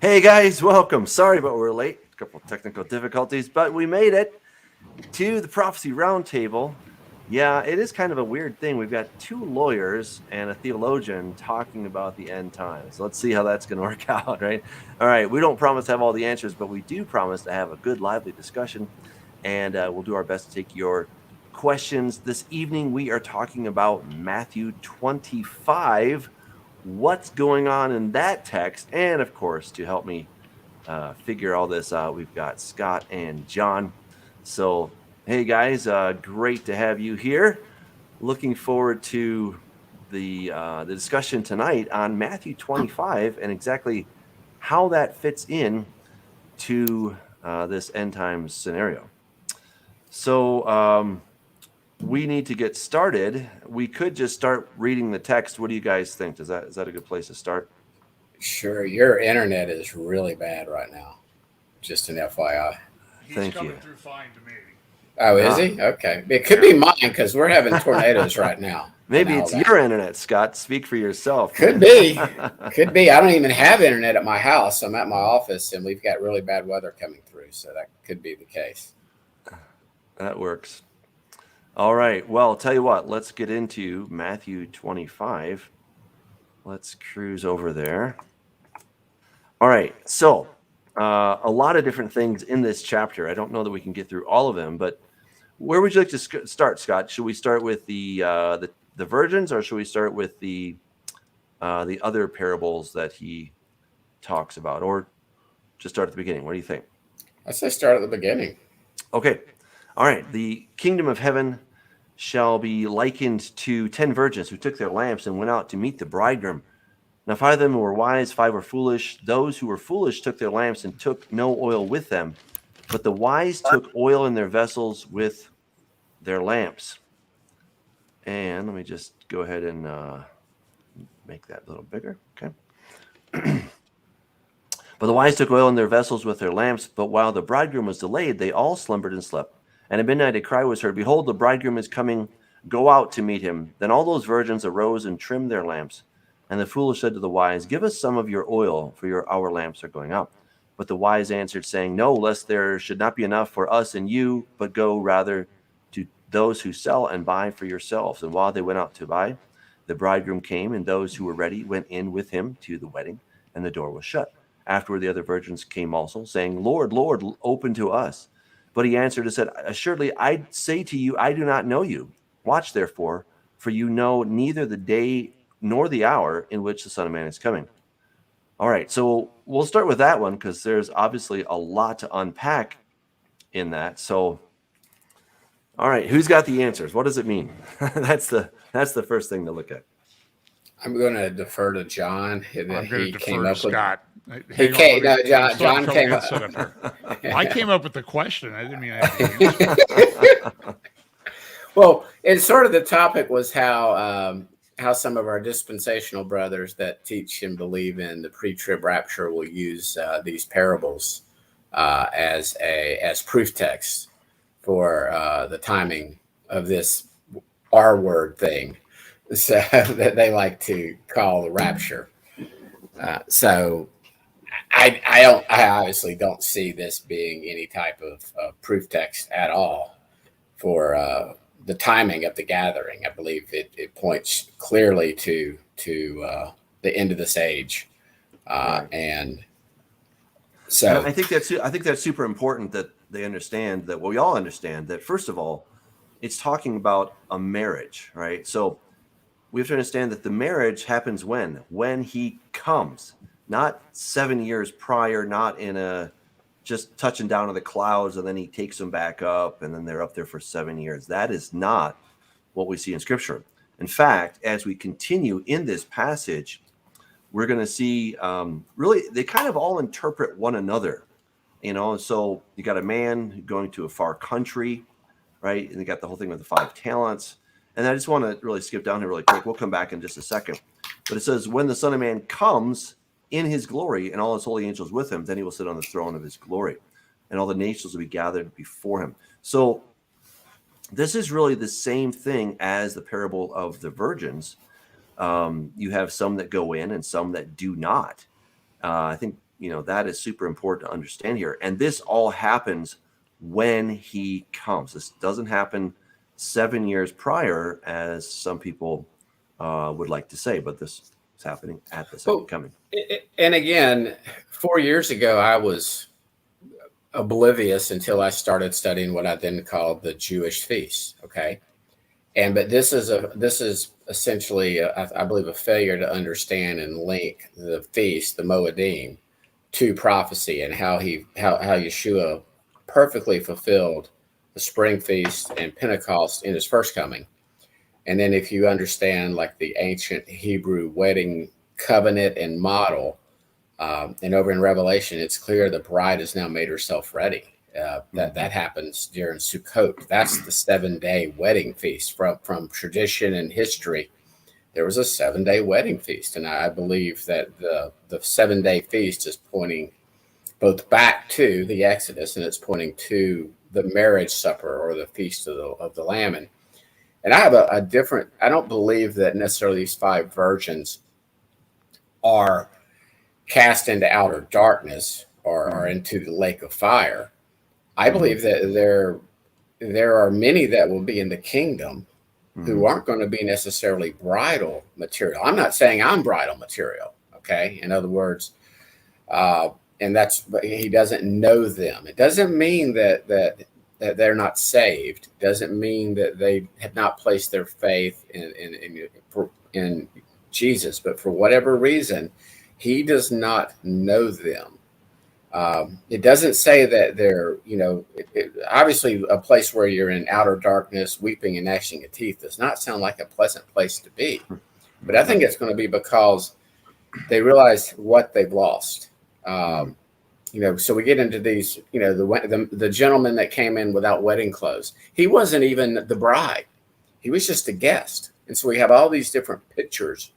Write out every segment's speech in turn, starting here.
Hey guys, welcome. Sorry about we're late. A couple of technical difficulties, but we made it to the Prophecy Roundtable. Yeah, it is kind of a weird thing. We've got two lawyers and a theologian talking about the end times. Let's see how that's going to work out, right? All right, we don't promise to have all the answers, but we do promise to have a good, lively discussion, and we'll do our best to take your questions. This evening, we are talking about Matthew 25. What's going on in that text? And of course, to help me figure all this out, we've got Scott and John. So, hey guys, great to have you here. Looking forward to the discussion tonight on Matthew 25 and exactly how that fits in to this end times scenario. So, we need to get started. We could just start reading the text. What do you guys think? Is that a good place to start? Sure. Your internet is really bad right now. Just an FYI. Thank coming you. through fine to me. Oh, is he? Okay. It could be mine because we're having tornadoes right now. Maybe it's your internet, Scott. Speak for yourself. Could be. Could be. I don't even have internet at my house. I'm at my office and we've got really bad weather coming through. So that could be the case. That works. All right. Well, I'll tell you what. Let's get into Matthew 25. Let's cruise over there. All right. So, a lot of different things in this chapter. I don't know that we can get through all of them, but where would you like to start, Scott? Should we start with the virgins, or should we start with the other parables that he talks about, or just start at the beginning? What do you think? I say start at the beginning. Okay. All right. The kingdom of heaven shall be likened to 10 virgins who took their lamps and went out to meet the bridegroom. Now 5 of them were wise, 5 were foolish. Those who were foolish took their lamps and took no oil with them, but the wise took oil in their vessels with their lamps. And let me just go ahead and make that a little bigger. Okay. But the wise took oil in their vessels with their lamps, but while the bridegroom was delayed, they all slumbered and slept. And at midnight a cry was heard, "Behold, the bridegroom is coming, go out to meet him." Then all those virgins arose and trimmed their lamps. And the foolish said to the wise, "Give us some of your oil, for our lamps are going out." But the wise answered, saying, "No, lest there should not be enough for us and you, but go rather to those who sell and buy for yourselves." And while they went out to buy, the bridegroom came, and those who were ready went in with him to the wedding, and the door was shut. Afterward the other virgins came also, saying, "Lord, Lord, open to us." But he answered and said, "Assuredly, I say to you, I do not know you. Watch therefore, for you know neither the day nor the hour in which the Son of Man is coming." All right, so we'll start with that one because there's obviously a lot to unpack in that. So, all right, who's got the answers? What does it mean? That's the first thing to look at. I'm going to defer to John. I'm going to He defer came to up with. Scott. He came. No, John Phil, came get up. set up here. I came up with the question. I didn't mean I had the answer. Well, and sort of the topic was how some of our dispensational brothers that teach and believe in the pre-trib rapture will use these parables as proof text for the timing of this R word thing, so that they like to call the rapture. So I obviously don't see this being any type of proof text at all for the timing of the gathering. I believe it points clearly to the end of this age, and so And I think that's super important that they understand that. Well, we all understand that. First of all, it's talking about a marriage, right? So we have to understand that the marriage happens when he comes, not 7 years prior, not in a just touching down to the clouds and then he takes them back up and then they're up there for 7 years. That is not what we see in Scripture. In fact, as we continue in this passage, we're going to see really they kind of all interpret one another, So you got a man going to a far country, right? And you got the whole thing with the 5 talents. And I just want to really skip down here really quick. We'll come back in just a second. But it says, when the Son of Man comes in his glory and all his holy angels with him, then he will sit on the throne of his glory. And all the nations will be gathered before him. So this is really the same thing as the parable of the virgins. You have some that go in and some that do not. I think, that is super important to understand here. And this all happens when he comes. This doesn't happen 7 years prior, as some people would like to say, but this is happening at the second coming. And again, 4 years ago, I was oblivious until I started studying what I then called the Jewish feasts. Okay. But this is essentially, I believe, a failure to understand and link the feast, the Moedim, to prophecy, and how Yeshua perfectly fulfilled the spring feast and Pentecost in his first coming. And then if you understand like the ancient Hebrew wedding covenant and model, and over in Revelation, it's clear the bride has now made herself ready. That happens during Sukkot. That's the 7-day wedding feast. From tradition and history, there was a 7-day wedding feast, and I believe that the 7-day feast is pointing both back to the Exodus, and it's pointing to the marriage supper or the feast of the Lamb. And I have a different. I don't believe that necessarily these 5 virgins are cast into outer darkness or into the lake of fire. I believe that there are many that will be in the kingdom who aren't going to be necessarily bridal material. I'm not saying I'm bridal material. Okay. In other words, but he doesn't know them. It doesn't mean that they're not saved. It doesn't mean that they have not placed their faith in Jesus, but for whatever reason, he does not know them. It doesn't say that they're, obviously a place where you're in outer darkness, weeping and gnashing of teeth does not sound like a pleasant place to be. But I think it's going to be because they realize what they've lost. So we get into these, the gentleman that came in without wedding clothes. He wasn't even the bride. He was just a guest. And so we have all these different pictures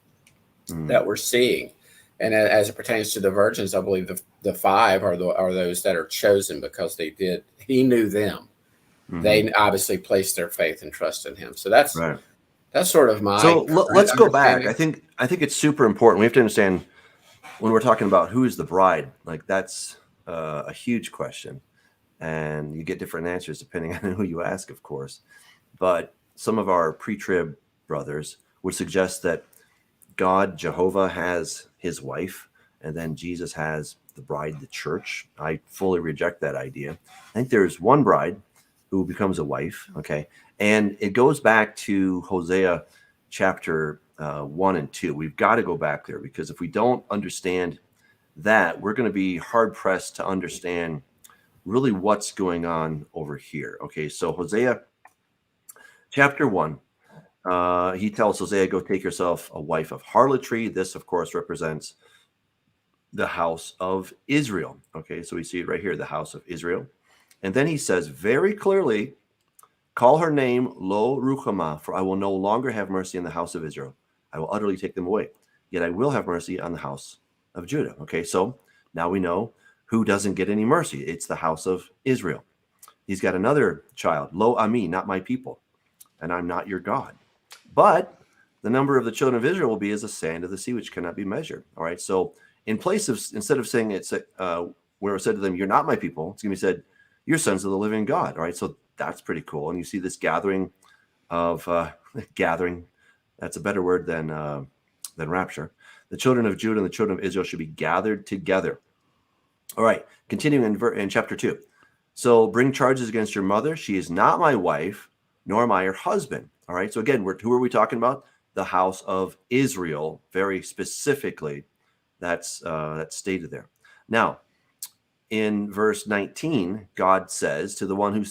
that we're seeing. And as it pertains to the virgins, I believe the 5 are those that are chosen because he knew them. They obviously placed their faith and trust in him. So that's right. That's sort of my. So let's go back. I think it's super important. We have to understand when we're talking about who is the bride, like that's a huge question, and you get different answers depending on who you ask, of course. But some of our pre-trib brothers would suggest that God, Jehovah, has his wife, and then Jesus has the bride, the church. I fully reject that idea. I think there's one bride who becomes a wife, okay? And it goes back to Hosea chapter 1 and 2. We've got to go back there, because if we don't understand that, we're going to be hard-pressed to understand really what's going on over here, okay? So Hosea chapter 1. He tells Hosea, go take yourself a wife of harlotry. This, of course, represents the house of Israel. Okay, so we see it right here, the house of Israel. And then he says very clearly, call her name Lo Ruhamah, for I will no longer have mercy on the house of Israel. I will utterly take them away. Yet I will have mercy on the house of Judah. Okay, so now we know who doesn't get any mercy. It's the house of Israel. He's got another child, Lo Ami, not my people, and I'm not your God. But the number of the children of Israel will be as the sand of the sea, which cannot be measured. All right. So in place of, instead of saying it's where it said to them, you're not my people, it's going to be said, you're sons of the living God. All right. So that's pretty cool. And you see this gathering of gathering. That's a better word than rapture. The children of Judah and the children of Israel should be gathered together. All right. Continuing in chapter 2. So bring charges against your mother. She is not my wife, nor am I her husband. All right. So again, who are we talking about? The house of Israel, very specifically. That's stated there. Now, in verse 19, God says to the one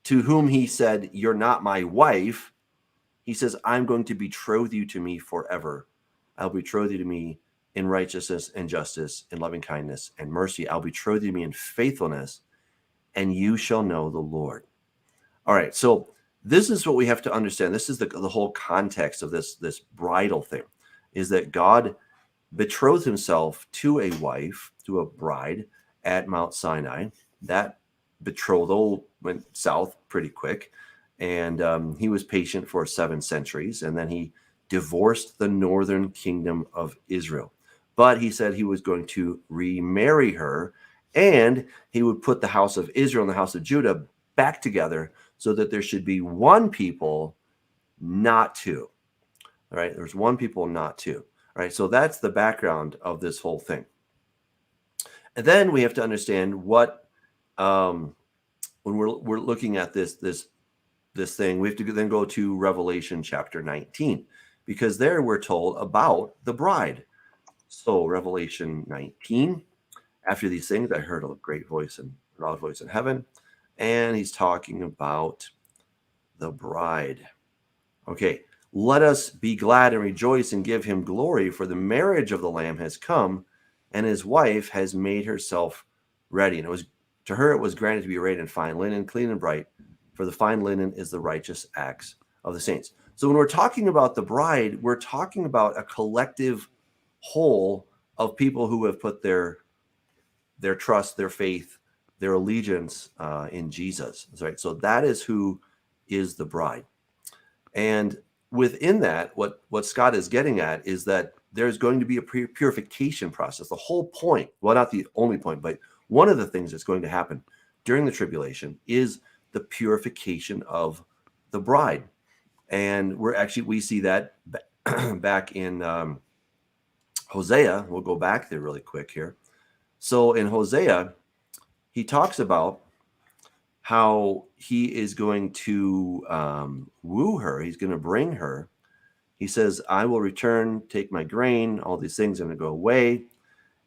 to whom he said, you're not my wife. He says, I'm going to betroth you to me forever. I'll betroth you to me in righteousness and justice, in loving kindness and mercy. I'll betroth you to me in faithfulness, and you shall know the Lord. All right. So this is what we have to understand. This is the whole context of this bridal thing, is that God betrothed himself to a wife, to a bride at Mount Sinai. That betrothal went south pretty quick, and he was patient for 7 centuries, and then he divorced the northern kingdom of Israel. but he said he was going to remarry her, and he would put the house of Israel and the house of Judah back together so that there should be one people, not two. All right, there's one people, not two. All right, so that's the background of this whole thing. And then we have to understand what, when we're looking at this thing, we have to then go to Revelation chapter 19, because there we're told about the bride. So Revelation 19, after these things, I heard a great voice and loud voice in heaven, and he's talking about the bride. Okay, let us be glad and rejoice and give him glory, for the marriage of the Lamb has come, and his wife has made herself ready. And it was to her it was granted to be arrayed in fine linen, clean and bright, for the fine linen is the righteous acts of the saints. So when we're talking about the bride, we're talking about a collective whole of people who have put their trust, their faith, their allegiance in Jesus. Right. So that is who is the bride. And within that, what Scott is getting at is that there's going to be a purification process. The whole point, well, not the only point, but one of the things that's going to happen during the tribulation is the purification of the bride. And we see that back in Hosea. We'll go back there really quick here. So in Hosea, he talks about how he is going to woo her. He's going to bring her. He says, I will return, take my grain, all these things are going to go away.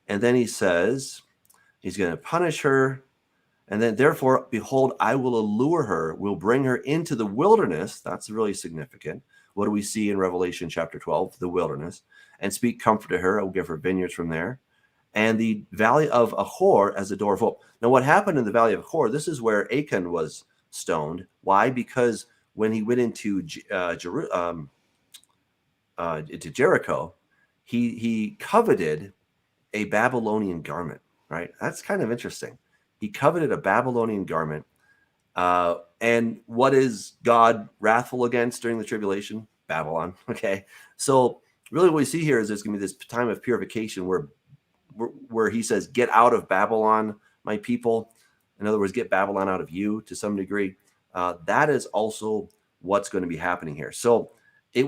And then he says, he's going to punish her. And then, therefore, behold, I will allure her, will bring her into the wilderness. That's really significant. What do we see in Revelation chapter 12? The wilderness. And speak comfort to her. I will give her vineyards from there. And the valley of Achor as a door of hope. Now, what happened in the valley of Achor, this is where Achan was stoned. Why? Because when he went into Jericho, he coveted a Babylonian garment, right? That's kind of interesting. He coveted a Babylonian garment. And what is God wrathful against during the tribulation? Babylon, okay? So really what we see here is there's going to be this time of purification where he says, get out of Babylon, my people. In other words, get Babylon out of you to some degree. That is also what's going to be happening here. So I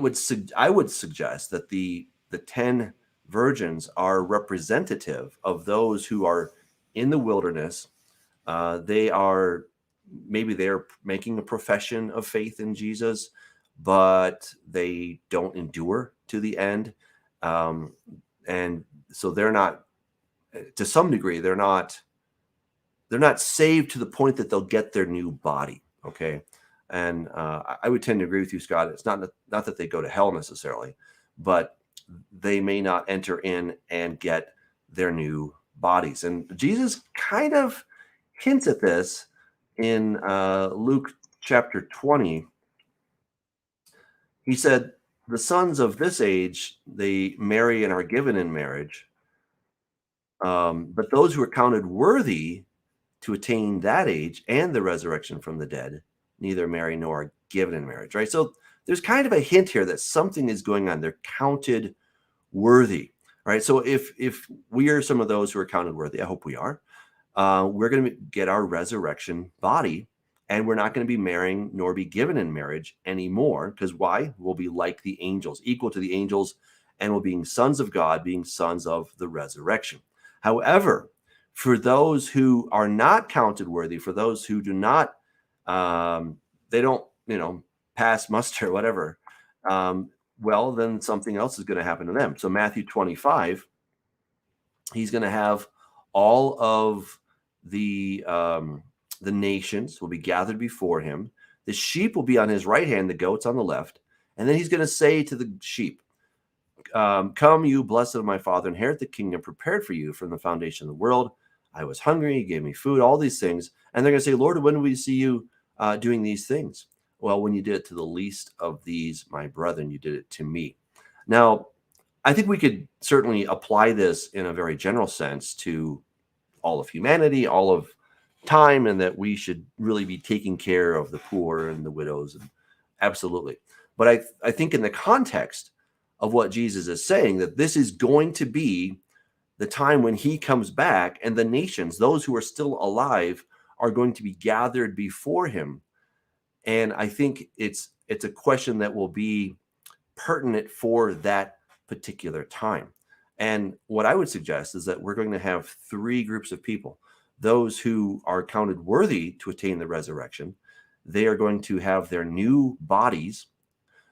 would suggest that the 10 virgins are representative of those who are in the wilderness. They're making a profession of faith in Jesus, but they don't endure to the end. And so they're not, to some degree, they're not saved to the point that they'll get their new body. Okay. And I would tend to agree with you, Scott. It's not that they go to hell necessarily, but they may not enter in and get their new bodies. And Jesus kind of hints at this in Luke chapter 20. He said, the sons of this age, they marry and are given in marriage. But those who are counted worthy to attain that age and the resurrection from the dead, neither marry nor are given in marriage, right? So there's kind of a hint here that something is going on. They're counted worthy, right? So if we are some of those who are counted worthy, I hope we are, we're going to get our resurrection body, and we're not going to be marrying nor be given in marriage anymore. Because why? We'll be like the angels, equal to the angels, and we'll be sons of God, being sons of the resurrection. However, for those who are not counted worthy, for those who do not, they don't, pass muster, whatever, well, then something else is going to happen to them. So Matthew 25, he's going to have all of the nations will be gathered before him. The sheep will be on his right hand, the goats on the left. And then he's going to say to the sheep, come, you blessed of my Father, inherit the kingdom prepared for you from the foundation of the world. I was hungry, you gave me food, all these things. And they're going to say, Lord, when do we see you doing these things? Well, when you did it to the least of these, my brethren, you did it to me. Now, I think we could certainly apply this in a very general sense to all of humanity, all of time, and that we should really be taking care of the poor and the widows. And absolutely. But I think in the context of what Jesus is saying, that this is going to be the time when he comes back, and the nations, those who are still alive, are going to be gathered before him. And I think it's a question that will be pertinent for that particular time. And what I would suggest is that we're going to have three groups of people. Those who are counted worthy to attain the resurrection, they are going to have their new bodies.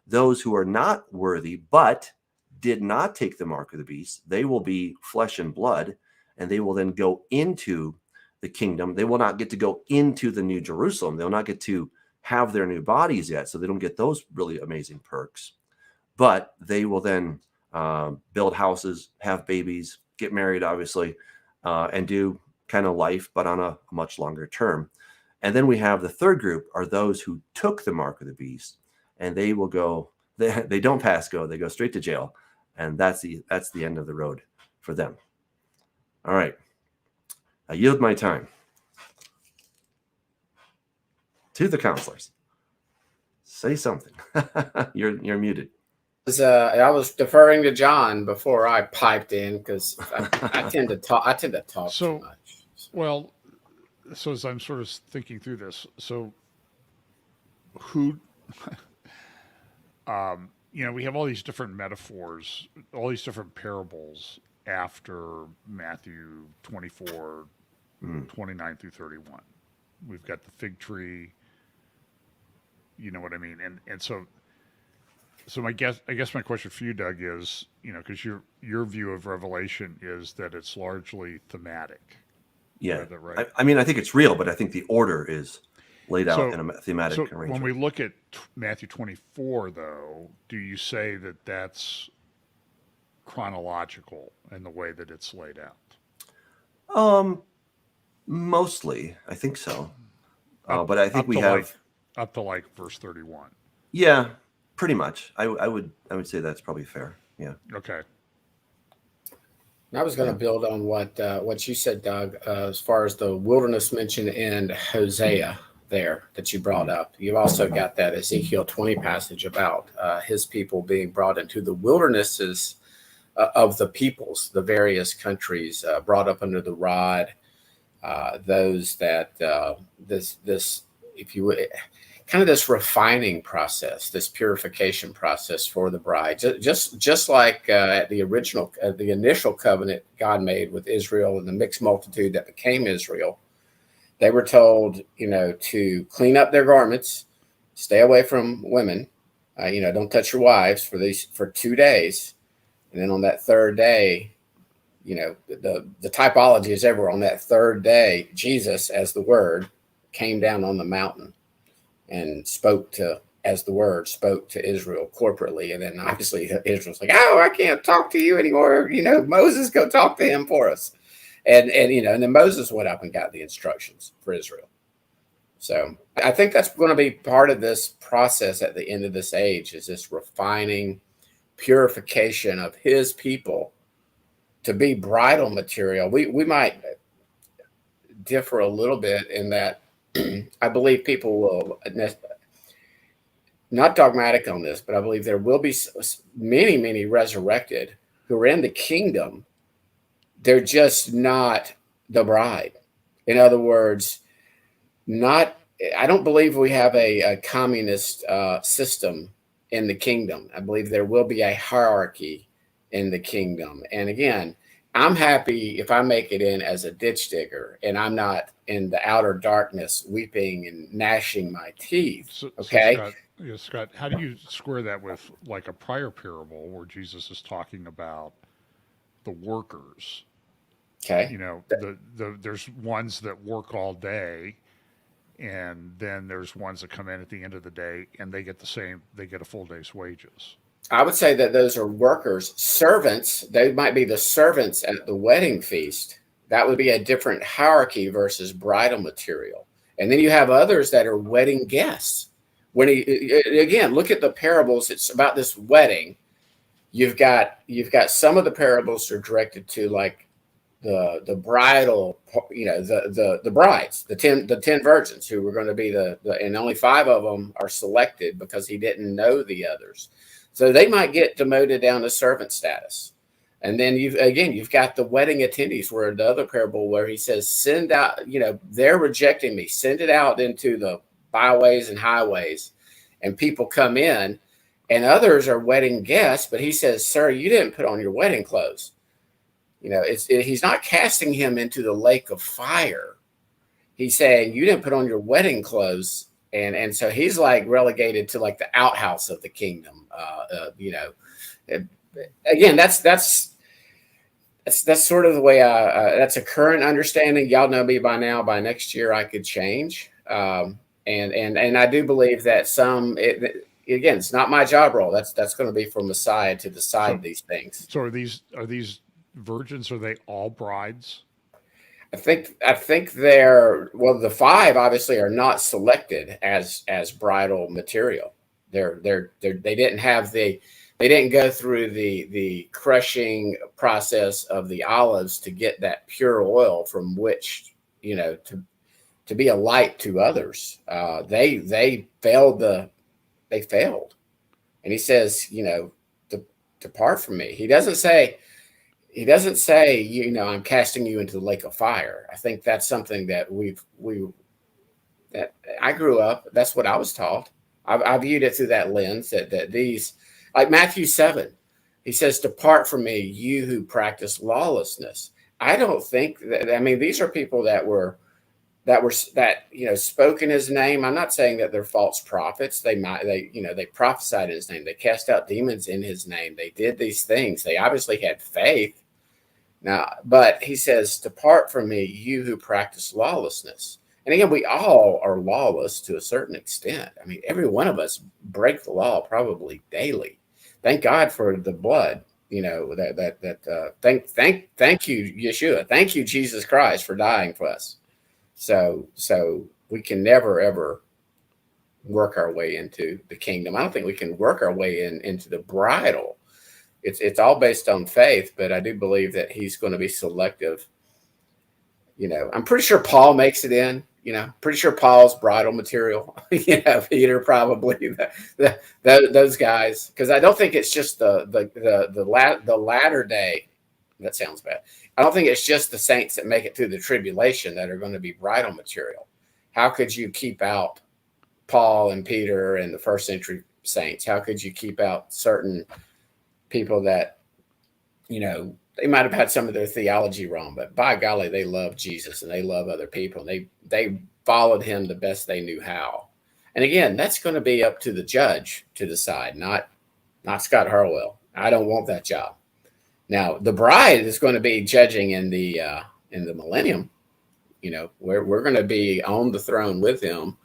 Those who are not worthy but did not take the mark of the beast, they will be flesh and blood, and they will then go into the kingdom. They will not get to go into the New Jerusalem. They'll not get to have their new bodies yet, so they don't get those really amazing perks. But they will then build houses, have babies, get married, obviously, and do kind of life, but on a much longer term. And then we have the third group are those who took the mark of the beast, and they will go, they don't pass go, they go straight to jail. And that's the end of the road for them. All right. I yield my time to the counselors. Say something. You're muted. I was deferring to John before I piped in because I tend to talk too much. Well, so as I'm sort of thinking through this, so who, we have all these different metaphors, all these different parables after Matthew 24, 29 through 31. We've got the fig tree, you know what I mean? And so I guess my question for you, Doug, is, because your view of Revelation is that it's largely thematic. Yeah. Right? I think it's real, but I think the order is laid out in a thematic arrangement. When we look at Matthew 24, though, do you say that that's chronological in the way that it's laid out? Mostly, I think so. But I think we have up to like verse 31. Yeah, pretty much. I would say that's probably fair. Yeah. Okay. I was going to build on what you said, Doug, as far as the wilderness mentioned in Hosea there that you brought up. You've also got that Ezekiel 20 passage about his people being brought into the wildernesses of the peoples, the various countries, brought up under the rod. Those that this, if you would, kind of this refining process, this purification process for the bride, just like at the initial covenant God made with Israel and the mixed multitude that became Israel. They were told, to clean up their garments, stay away from women, don't touch your wives for 2 days, and then on that third day, the typology is everywhere. On that third day, Jesus, as the Word, came down on the mountain and spoke to Israel corporately. And then obviously Israel's like, oh, I can't talk to you anymore. Moses, go talk to him for us. And then Moses went up and got the instructions for Israel. So I think that's going to be part of this process at the end of this age, is this refining, purification of his people to be bridal material. We might differ a little bit in that I believe people will, not dogmatic on this, but I believe there will be many, many resurrected who are in the kingdom. They're just not the bride. In other words, I don't believe we have a communist system in the kingdom. I believe there will be a hierarchy in the kingdom. And again, I'm happy if I make it in as a ditch digger and I'm not in the outer darkness weeping and gnashing my teeth. Okay. So Scott, how do you square that with like a prior parable where Jesus is talking about the workers? Okay. There's ones that work all day, and then there's ones that come in at the end of the day and they get a full day's wages. I would say that those are workers, servants. They might be the servants at the wedding feast. That would be a different hierarchy versus bridal material. And then you have others that are wedding guests. Again, look at the parables. It's about this wedding. You've got some of the parables are directed to like the bridal, the brides, the 10 virgins who were going to be and only 5 of them are selected because he didn't know the others. So they might get demoted down to servant status. And then you've got the wedding attendees, where the other parable where he says, send out, they're rejecting me, send it out into the byways and highways, and people come in, and others are wedding guests. But he says, sir, you didn't put on your wedding clothes. He's not casting him into the lake of fire. He's saying, you didn't put on your wedding clothes. And so he's like relegated to like the outhouse of the kingdom. Again, that's sort of the way that's a current understanding. Y'all know me by now. By next year, I could change. And I do believe that again, it's not my job role. That's going to be for Messiah to decide these things. So are these virgins? Are they all brides? I think the 5 obviously are not selected as bridal material. They didn't go through the crushing process of the olives to get that pure oil from which to be a light to others. They failed. And he says, depart from me. He doesn't say, I'm casting you into the lake of fire. I think that's something that that I grew up. That's what I was taught. I viewed it through that lens that these, like Matthew 7, he says, depart from me, you who practice lawlessness. I don't think these are people that spoke in his name. I'm not saying that they're false prophets. They prophesied in his name. They cast out demons in his name. They did these things. They obviously had faith. Now, but he says, depart from me, you who practice lawlessness. And again, we all are lawless to a certain extent. Every one of us break the law probably daily. Thank God for the blood. Thank you, Yeshua. Thank you, Jesus Christ, for dying for us. So we can never ever work our way into the kingdom. I don't think we can work our way into the bridal. It's all based on faith, but I do believe that he's going to be selective. I'm pretty sure Paul makes it in. Pretty sure Paul's bridal material. Peter probably those guys, because I don't think it's just the latter day. That sounds bad. I don't think it's just the saints that make it through the tribulation that are going to be bridal material. How could you keep out Paul and Peter and the first century saints? How could you keep out certain people that, they might have had some of their theology wrong, but by golly, they love Jesus and they love other people. And they followed him the best they knew how. And again, that's going to be up to the judge to decide, not Scott Harwell. I don't want that job. Now, the bride is going to be judging in the millennium. We're going to be on the throne with him,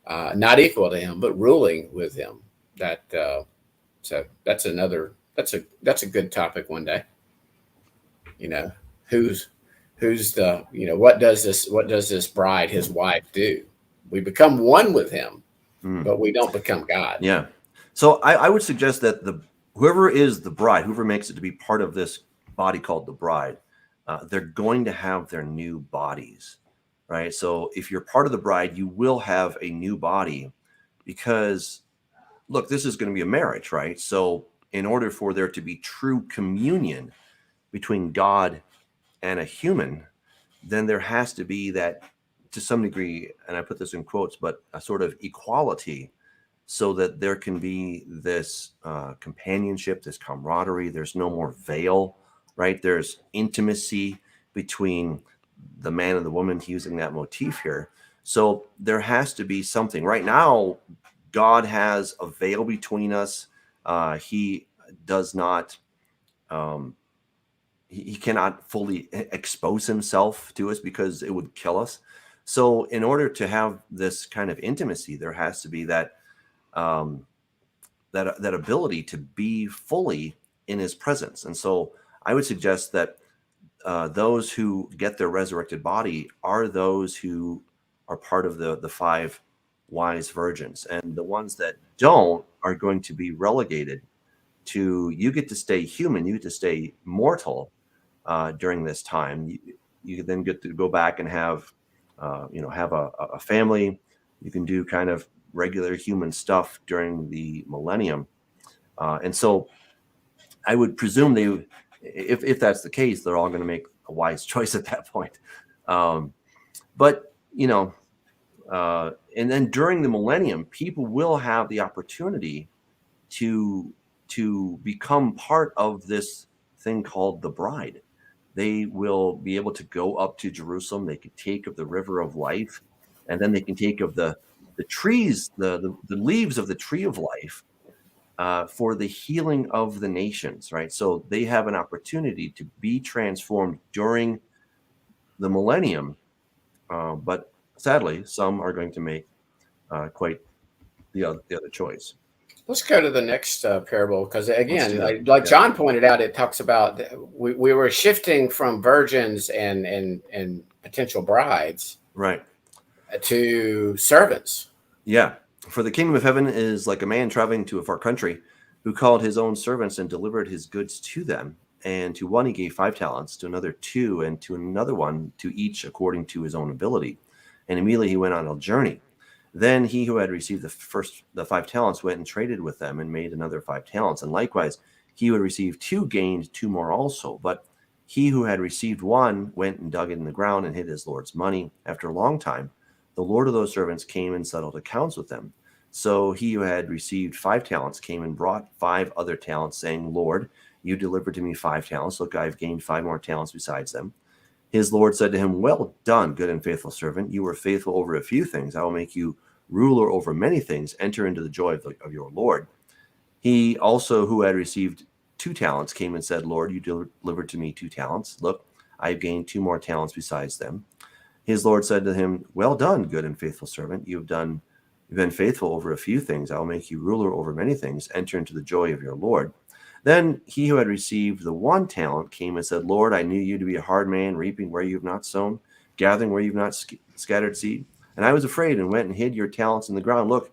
not equal to him, but ruling with him. So that's a good topic one day. Who's the, what does this bride, his wife, do? We become one with him, but we don't become God. Yeah. So I would suggest that whoever is the bride, whoever makes it to be part of this body called the bride, they're going to have their new bodies, right? So if you're part of the bride, you will have a new body because, look, this is going to be a marriage, right? So in order for there to be true communion between God and a human, then there has to be that, to some degree, and I put this in quotes, but a sort of equality, so that there can be this companionship, this camaraderie. There's no more veil, right? There's intimacy between the man and the woman, using that motif here. So there has to be something. Right now, God has a veil between us. He does not, he cannot fully expose himself to us because it would kill us. So in order to have this kind of intimacy, there has to be that that ability to be fully in his presence. And so I would suggest that those who get their resurrected body are those who are part of the 5 wise virgins. And the ones that don't are going to be relegated to, you get to stay human, you get to stay mortal during this time. You then get to go back and have a family. You can do kind of regular human stuff during the millennium. And so I would presume if that's the case, they're all going to make a wise choice at that point. But and then during the millennium, people will have the opportunity to become part of this thing called the bride. They will be able to go up to Jerusalem. They can take of the river of life, and then they can take of the trees, the leaves of the tree of life, for the healing of the nations, right? So they have an opportunity to be transformed during the millennium, but sadly, some are going to make quite the other choice. Let's go to the next parable, because again, like Yeah. John pointed out, it talks about we were shifting from virgins and potential brides, Right, to servants. yeah. For the kingdom of heaven is like a man traveling to a far country, who called his own servants and delivered his goods to them. And to one he gave 5 talents, to another 2, and to another one, to each according to his own ability. And immediately he went on a journey. Then he who had received the 5 talents went and traded with them and made another 5 talents. And likewise, he who had received 2 gained 2 more also. But he who had received 1 went and dug it in the ground and hid his Lord's money. After a long time, the Lord of those servants came and settled accounts with them. So he who had received 5 talents came and brought 5 other talents, saying, Lord, you delivered to me 5 talents. Look, I have gained 5 more talents besides them. His Lord said to him, well done, good and faithful servant. You were faithful over a few things. I will make you ruler over many things. Enter into the joy of your Lord. He also, who had received 2 talents, came and said, Lord, you delivered to me 2 talents. Look, I have gained 2 more talents besides them. His Lord said to him, well done, good and faithful servant. You've been faithful over a few things. I will make you ruler over many things. Enter into the joy of your Lord. Then he who had received the 1 talent came and said, Lord, I knew you to be a hard man, reaping where you have not sown, gathering where you have not scattered seed. And I was afraid and went and hid your talents in the ground. Look,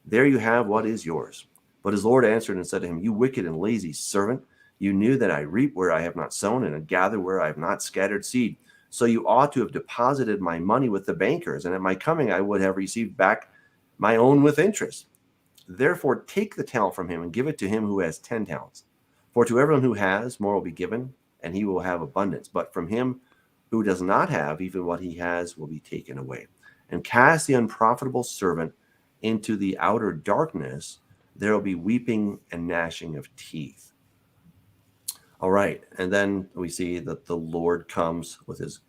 there you have what is yours. But his Lord answered and said to him, you wicked and lazy servant, you knew that I reap where I have not sown and gather where I have not scattered seed. So you ought to have deposited my money with the bankers, and at my coming I would have received back my own with interest. Therefore take the talent from him and give it to him who has 10 talents. For to everyone who has, more will be given, and he will have abundance. But from him who does not have, even what he has will be taken away. And cast the unprofitable servant into the outer darkness. There will be weeping and gnashing of teeth. All right. And then we see that the Lord comes with his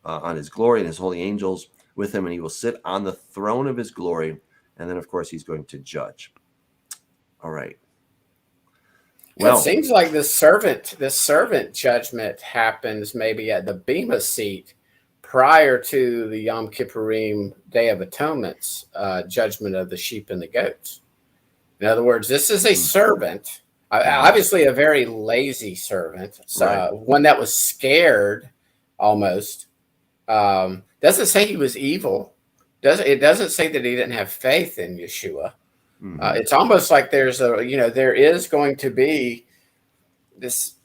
on his glory and his holy angels with him, and he will sit on the throne of his glory. And then, of course, he's going to judge. All right. Well, it seems like this servant judgment happens maybe at the Bema seat prior to the Yom Kippurim Day of Atonement's judgment of the sheep and the goats. In other words, this is a servant, obviously a very lazy servant, one that was scared almost. Doesn't say he was evil. It doesn't say that he didn't have faith in Yeshua. Mm-hmm. It's almost like there is going to be it's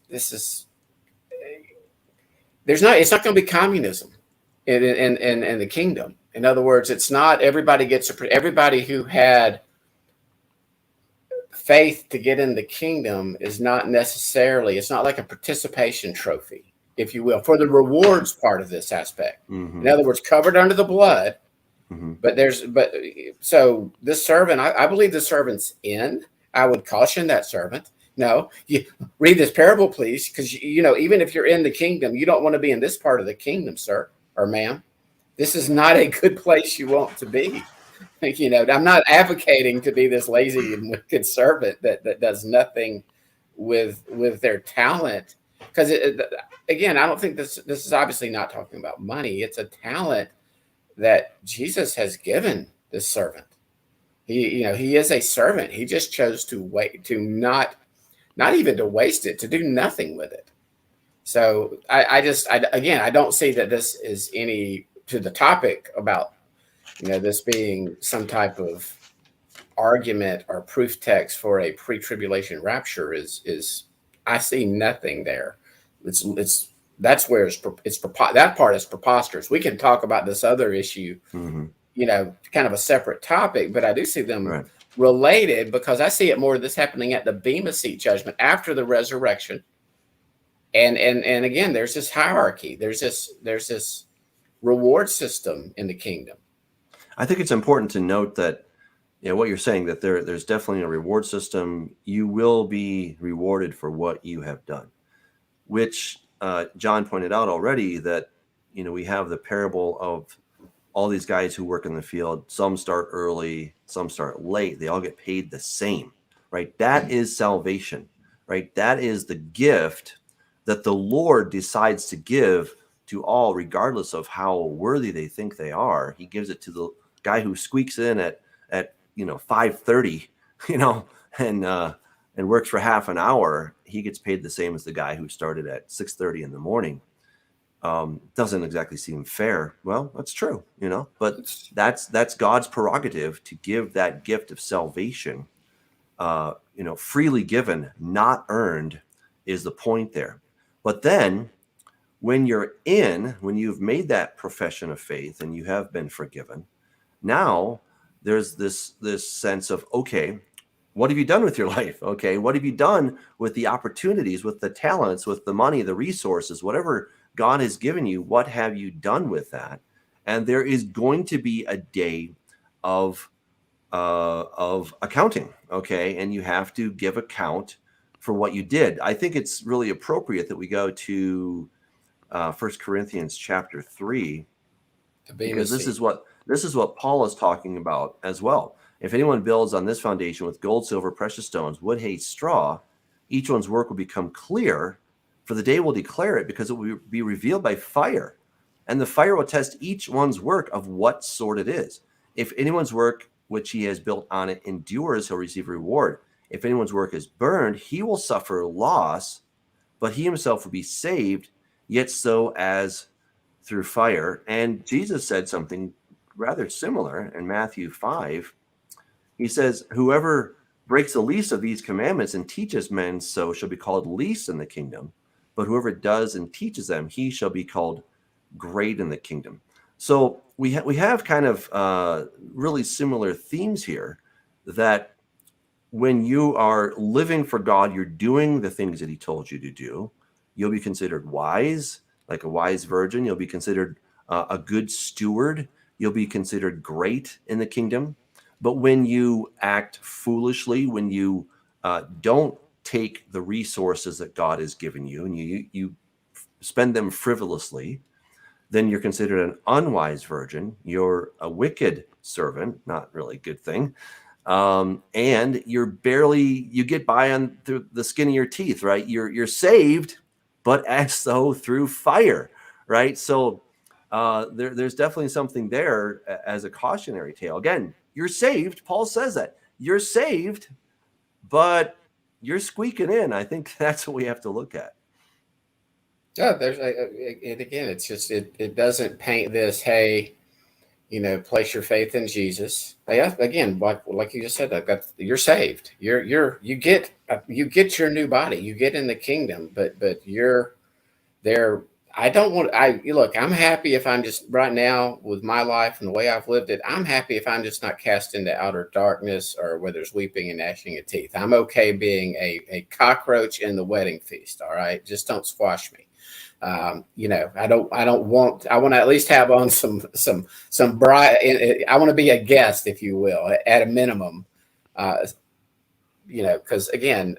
not going to be communism in the kingdom. In other words, it's not everybody who had faith to get in the kingdom is not necessarily, it's not like a participation trophy, if you will, for the rewards part of this aspect. Mm-hmm. In other words, covered under the blood. Mm-hmm. But so this servant, I believe the servant's in. I would caution that servant. No, you read this parable, please, because even if you're in the kingdom, you don't want to be in this part of the kingdom, sir or ma'am. This is not a good place you want to be. I'm not advocating to be this lazy and wicked servant that does nothing with their talent. Because again, I don't think this is obviously not talking about money. It's a talent that Jesus has given this servant. He is a servant. He just chose to wait, to not even to waste it, to do nothing with it. So I don't see that this is any to the topic about, this being some type of argument or proof text for a pre-tribulation rapture is I see nothing there. That's where that part is preposterous. We can talk about this other issue, mm-hmm. Kind of a separate topic, but I do see them related because I see it more this happening at the Bema seat judgment after the resurrection. And again, there's this hierarchy. There's this reward system in the kingdom. I think it's important to note that, what you're saying, that there's definitely a reward system. You will be rewarded for what you have done, which John pointed out already, that we have the parable of all these guys who work in the field. Some start early, some start late. They all get paid the same, right? That is salvation, right? That is the gift that the Lord decides to give to all, regardless of how worthy they think they are. He gives it to the guy who squeaks in at 5:30, and works for half an hour. He gets paid the same as the guy who started at 6:30 in the morning. Doesn't exactly seem fair. Well, that's true, but that's God's prerogative to give that gift of salvation, freely given, not earned, is the point there. But then when you've made that profession of faith and you have been forgiven, now there's this sense of, okay, what have you done with your life? Okay, what have you done with the opportunities, with the talents, with the money, the resources, whatever God has given you? What have you done with that? And there is going to be a day of accounting, okay? And you have to give account for what you did. I think it's really appropriate that we go to 1 Corinthians chapter 3, because this is what Paul is talking about as well. If anyone builds on this foundation with gold, silver, precious stones, wood, hay, straw, each one's work will become clear, for the day will declare it, because it will be revealed by fire. And the fire will test each one's work of what sort it is. If anyone's work which he has built on it endures, he'll receive reward. If anyone's work is burned, he will suffer loss, but he himself will be saved, yet so as through fire. And Jesus said something rather similar in Matthew 5. He says, whoever breaks the least of these commandments and teaches men so shall be called least in the kingdom. But whoever does and teaches them, he shall be called great in the kingdom. So we have kind of really similar themes here, that when you are living for God, you're doing the things that he told you to do. You'll be considered wise, like a wise virgin. You'll be considered a good steward. You'll be considered great in the kingdom. But when you act foolishly, when you don't take the resources that God has given you and you spend them frivolously, then you're considered an unwise virgin. You're a wicked servant, not really a good thing. And you get by on through the skin of your teeth, right? You're saved, but as though through fire, right? So there's definitely something there as a cautionary tale. Again, you're saved. Paul says that you're saved, but you're squeaking in. I think that's what we have to look at. Yeah, and again, it's just it doesn't paint this, hey, place your faith in Jesus. Again, like you just said, you're saved. You get your new body. You get in the kingdom, but you're there. Look, I'm happy if I'm just right now with my life and the way I've lived it. I'm happy if I'm just not cast into outer darkness or where there's weeping and gnashing of teeth. I'm okay being a cockroach in the wedding feast. All right, just don't squash me. I want to at least have on some bright. I want to be a guest, if you will, at a minimum. Because again,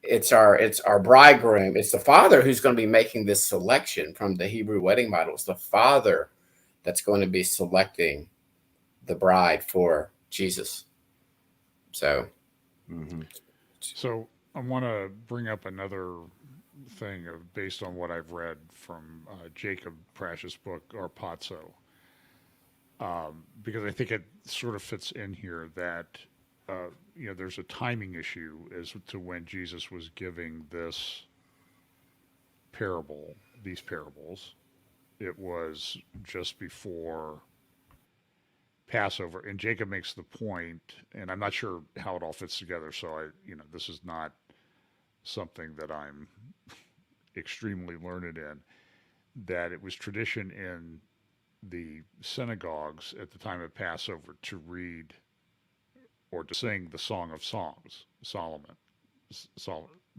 it's our bridegroom. It's the father who's going to be making this selection from the Hebrew wedding model. It's the father that's going to be selecting the bride for Jesus. So, So I want to bring up another thing based on what I've read from Jacob Prash's book, or Pozzo, because I think it sort of fits in here that there's a timing issue as to when Jesus was giving these parables. It was just before Passover, and Jacob makes the point, and I'm not sure how it all fits together. So this is not something that I'm extremely learned in, that it was tradition in the synagogues at the time of Passover to read or to sing the Song of Songs, the Song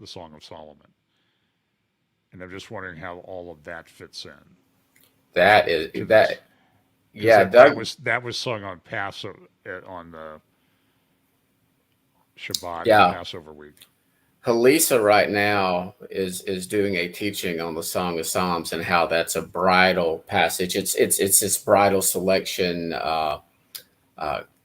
of Solomon. And I'm just wondering how all of that fits in. That is to that. this. 'Cause Yeah, Doug. that was sung on Passover on the Shabbat or Yeah, Passover week. Halisa right now is doing a teaching on the Song of Psalms and how that's a bridal passage. It's this bridal selection.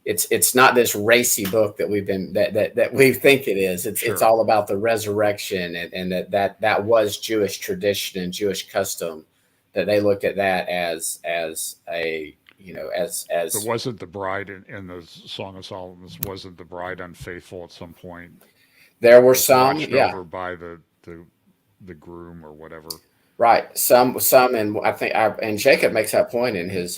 It's not this racy book that we think it is. It's Sure. all about the resurrection, and that was Jewish tradition and Jewish custom, that they looked at that as a, But wasn't the bride in the Song of Solomon, wasn't the bride unfaithful at some point? there were Was some, watched yeah. over by the groom or whatever. Right. Some, and I think, and Jacob makes that point in his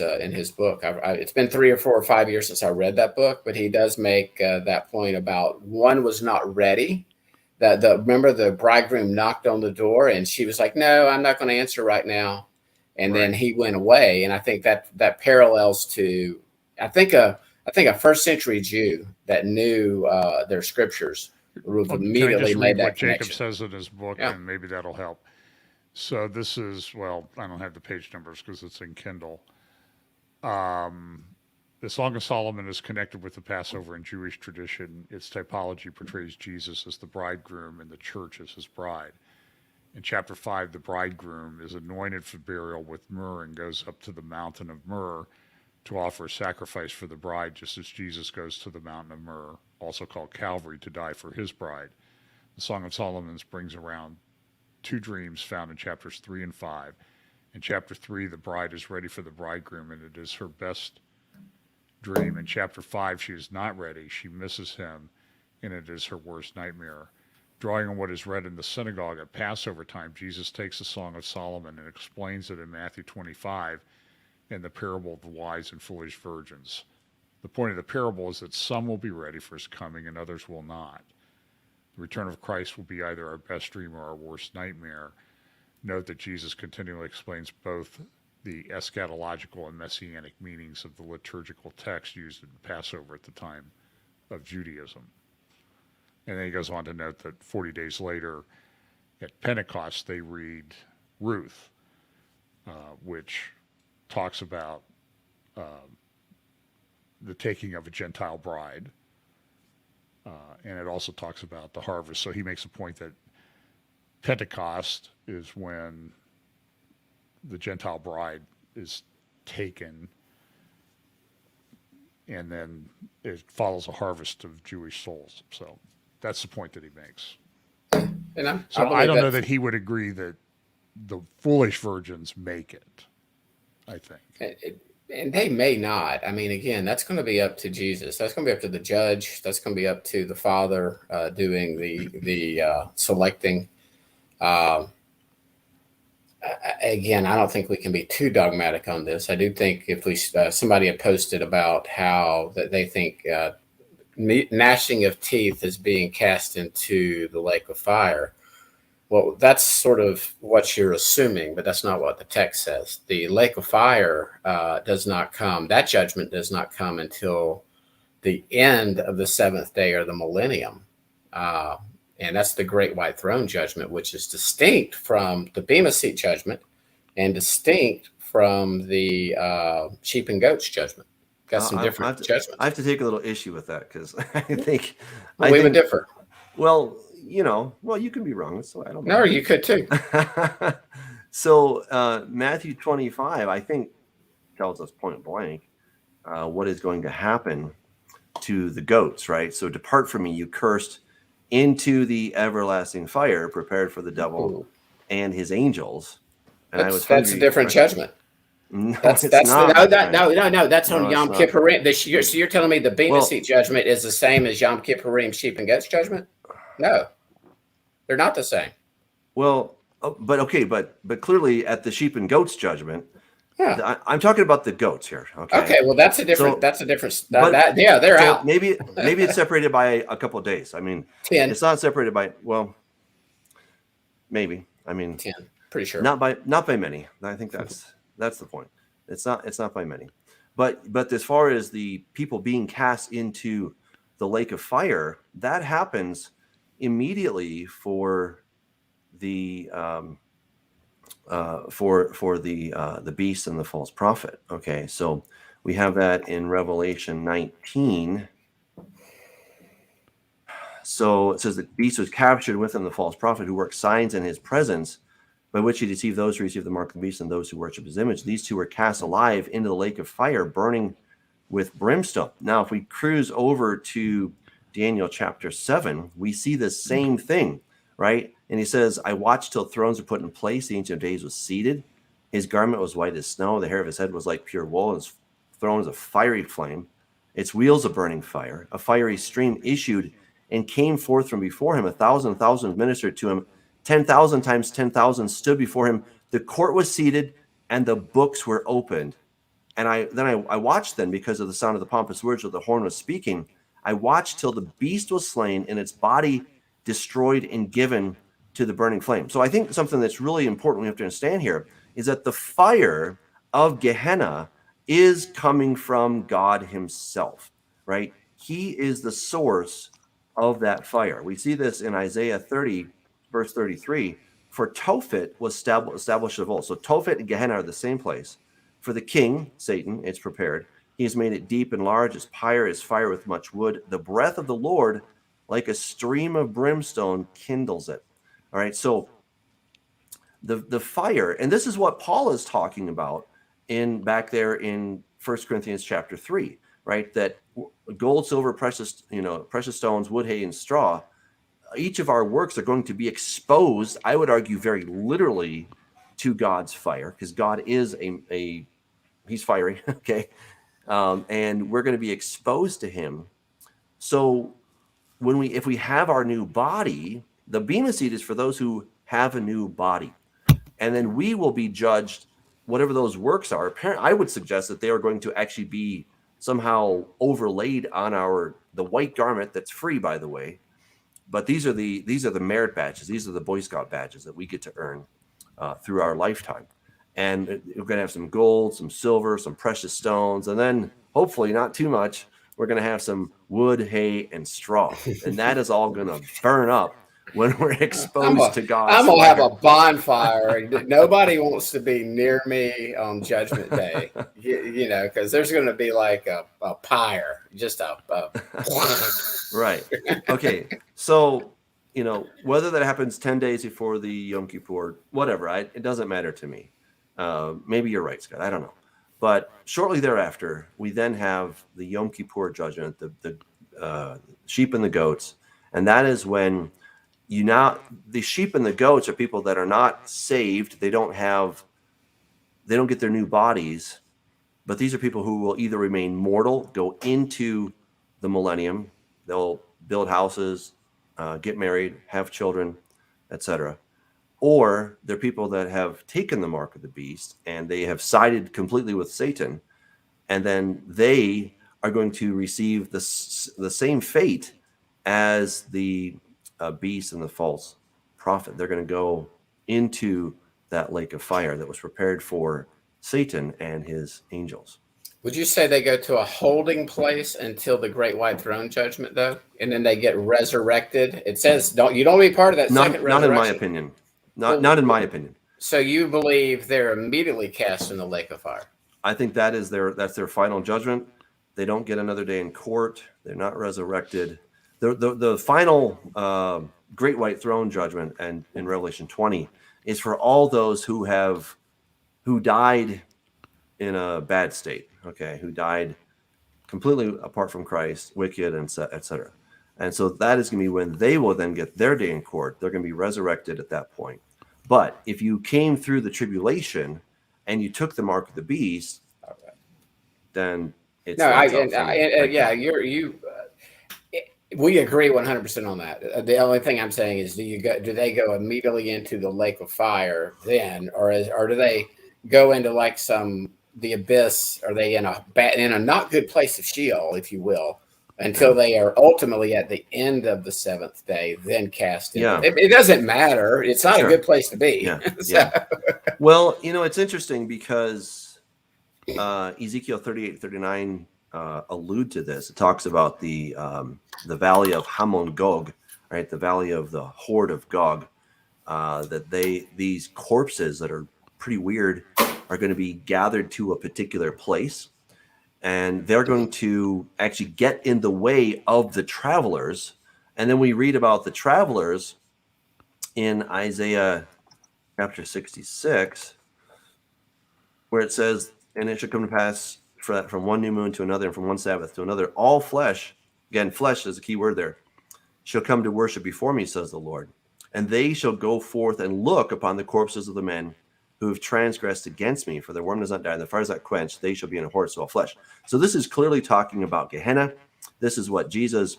book. It's been 3 or 4 or 5 years since I read that book, but he does make that point about one was not ready. Remember the bridegroom knocked on the door and she was like, "No, I'm not going to answer right now," and Right. then he went away. And I think that parallels to, I think a first century Jew that knew their scriptures would have Can I immediately just made read that what Jacob connection. says in his book, Yeah. and maybe that'll help. So this is, well, I don't have the page numbers because it's in Kindle. The Song of Solomon is connected with the Passover in Jewish tradition. Its typology portrays Jesus as the bridegroom and the church as his bride. In chapter 5, the bridegroom is anointed for burial with myrrh and goes up to the mountain of myrrh to offer a sacrifice for the bride, just as Jesus goes to the mountain of myrrh, also called Calvary, to die for his bride. The Song of Solomon brings around 2 dreams found in chapters 3 and 5. In chapter 3, the bride is ready for the bridegroom, and it is her best dream. In chapter 5, she is not ready. She misses him, and it is her worst nightmare. Drawing on what is read in the synagogue at Passover time, Jesus takes the Song of Solomon and explains it in Matthew 25 in the parable of the wise and foolish virgins. The point of the parable is that some will be ready for his coming and others will not. The return of Christ will be either our best dream or our worst nightmare. Note that Jesus continually explains both the eschatological and messianic meanings of the liturgical text used in Passover at the time of Judaism. And then he goes on to note that 40 days later at Pentecost they read Ruth, which talks about the taking of a Gentile bride. And it also talks about the harvest. So he makes a point that Pentecost is when the Gentile bride is taken, and then it follows a harvest of Jewish souls. So that's the point that he makes. And So I don't know that he would agree that the foolish virgins make it, I think. And they may not. I mean, again, that's going to be up to Jesus. That's going to be up to the judge. That's going to be up to the Father doing the selecting. Again, I don't think we can be too dogmatic on this. I do think if somebody had posted about how that they think gnashing of teeth is being cast into the lake of fire. Well, that's sort of what you're assuming, but that's not what the text says. The lake of fire does not come. That judgment does not come until the end of the 7th day or the millennium. And that's the great white throne judgment, which is distinct from the Bema seat judgment and distinct from the sheep and goats judgment. Got some different judgments. I have to take a little issue with that because I think we would differ. Well, you can be wrong. So I don't know. No, you could too. So Matthew 25, I think, tells us point blank what is going to happen to the goats, right? So depart from me, you cursed, into the everlasting fire prepared for the devil and his angels. And that's a different judgment. No, that's not. No. That's on Yom Kippurim. So you're telling me the Bema seat judgment is the same as Yom Kippurim sheep and goats judgment? No, they're not the same. Well, but clearly at the sheep and goats judgment, yeah, I'm talking about the goats here. Okay. Well, that's a different. They're out. Maybe it's separated by a couple of days. I mean, 10. It's not separated by maybe. I mean, 10. Pretty sure. Not by many. I think that's the point. It's not by many. But as far as the people being cast into the lake of fire, that happens immediately for the for the beast and the false prophet. Okay, so we have that in Revelation 19. So it says the beast was captured with him, the false prophet, who worked signs in his presence, by which he deceived those who received the mark of the beast and those who worship his image. These two were cast alive into the lake of fire, burning with brimstone. Now, if we cruise over to Daniel chapter 7, we see the same thing, right? And he says, I watched till thrones were put in place. The Ancient of Days was seated. His garment was white as snow. The hair of his head was like pure wool. His throne was a fiery flame. Its wheels a burning fire. A fiery stream issued and came forth from before him. 1,000 ministered to him. 10,000 times 10,000 stood before him. The court was seated and the books were opened. And I watched then, because of the sound of the pompous words of the horn was speaking, I watched till the beast was slain and its body destroyed and given to the burning flame. So I think something that's really important we have to understand here is that the fire of Gehenna is coming from God himself, right? He is the source of that fire. We see this in Isaiah 30, verse 33. For Tophet was established of old. So Tophet and Gehenna are the same place. For the king, Satan, it's prepared. He has made it deep and large. His pyre is fire with much wood. The breath of the Lord, like a stream of brimstone, kindles it. All right, so the fire, and this is what Paul is talking about back there in 1 Corinthians chapter 3, right? That gold, silver, precious stones, wood, hay, and straw, each of our works are going to be exposed, I would argue very literally, to God's fire, because God is he's fiery, okay? And we're going to be exposed to him. So if we have our new body, the Bema seat is for those who have a new body. And then we will be judged, whatever those works are. I would suggest that they are going to actually be somehow overlaid on the white garment that's free, by the way. But these are the merit badges. These are the Boy Scout badges that we get to earn through our lifetime. And we're going to have some gold, some silver, some precious stones, and then hopefully not too much, we're going to have some wood, hay, and straw. And that is all going to burn up when we're exposed to God's I'm going to fire. have a bonfire. Nobody wants to be near me on Judgment Day, because there's going to be like a pyre, just a Right. Okay. So, whether that happens 10 days before the Yom Kippur, whatever, it doesn't matter to me. Maybe you're right, Scott. I don't know. But shortly thereafter, we then have the Yom Kippur judgment, the sheep and the goats. And that is when the sheep and the goats are people that are not saved. They don't get their new bodies. But these are people who will either remain mortal, go into the millennium. They'll build houses, get married, have children, etc. Or they're people that have taken the mark of the beast and they have sided completely with Satan, and then they are going to receive the same fate as the beast and the false prophet. They're going to go into that lake of fire that was prepared for Satan and his angels. Would you say they go to a holding place until the great white throne judgment, though, and then they get resurrected? It says you don't be part of that second resurrection. Not in my opinion. Not in my opinion. So you believe they're immediately cast in the lake of fire? I think that's their final judgment. They don't get another day in court. They're not resurrected. The final great white throne judgment, and in Revelation 20, is for all those who died in a bad state. Okay, who died completely apart from Christ, wicked, and etc. And so that is going to be when they will then get their day in court. They're going to be resurrected at that point. But if you came through the tribulation and you took the mark of the beast, then it's we agree 100% on that. The only thing I'm saying is, do they go immediately into the lake of fire then, or do they go into like the abyss? Are they in a not good place of Sheol, if you will, until they are ultimately at the end of the seventh day, then cast in? Yeah. It doesn't matter. It's not a good place to be. Yeah. Yeah. Well, it's interesting because Ezekiel 38-39 allude to this. It talks about the valley of Hamon Gog, right? The valley of the horde of Gog. That these corpses that are pretty weird, are going to be gathered to a particular place, and they're going to actually get in the way of the travelers. And then we read about the travelers in Isaiah chapter 66, where it says, and it shall come to pass from one new moon to another, and from one Sabbath to another, all flesh, again, flesh is a key word there, shall come to worship before me, says the Lord. And they shall go forth and look upon the corpses of the men who have transgressed against me, for their worm does not die, and the fire is not quenched. They shall be in a horse of all flesh. So this is clearly talking about Gehenna. This is what Jesus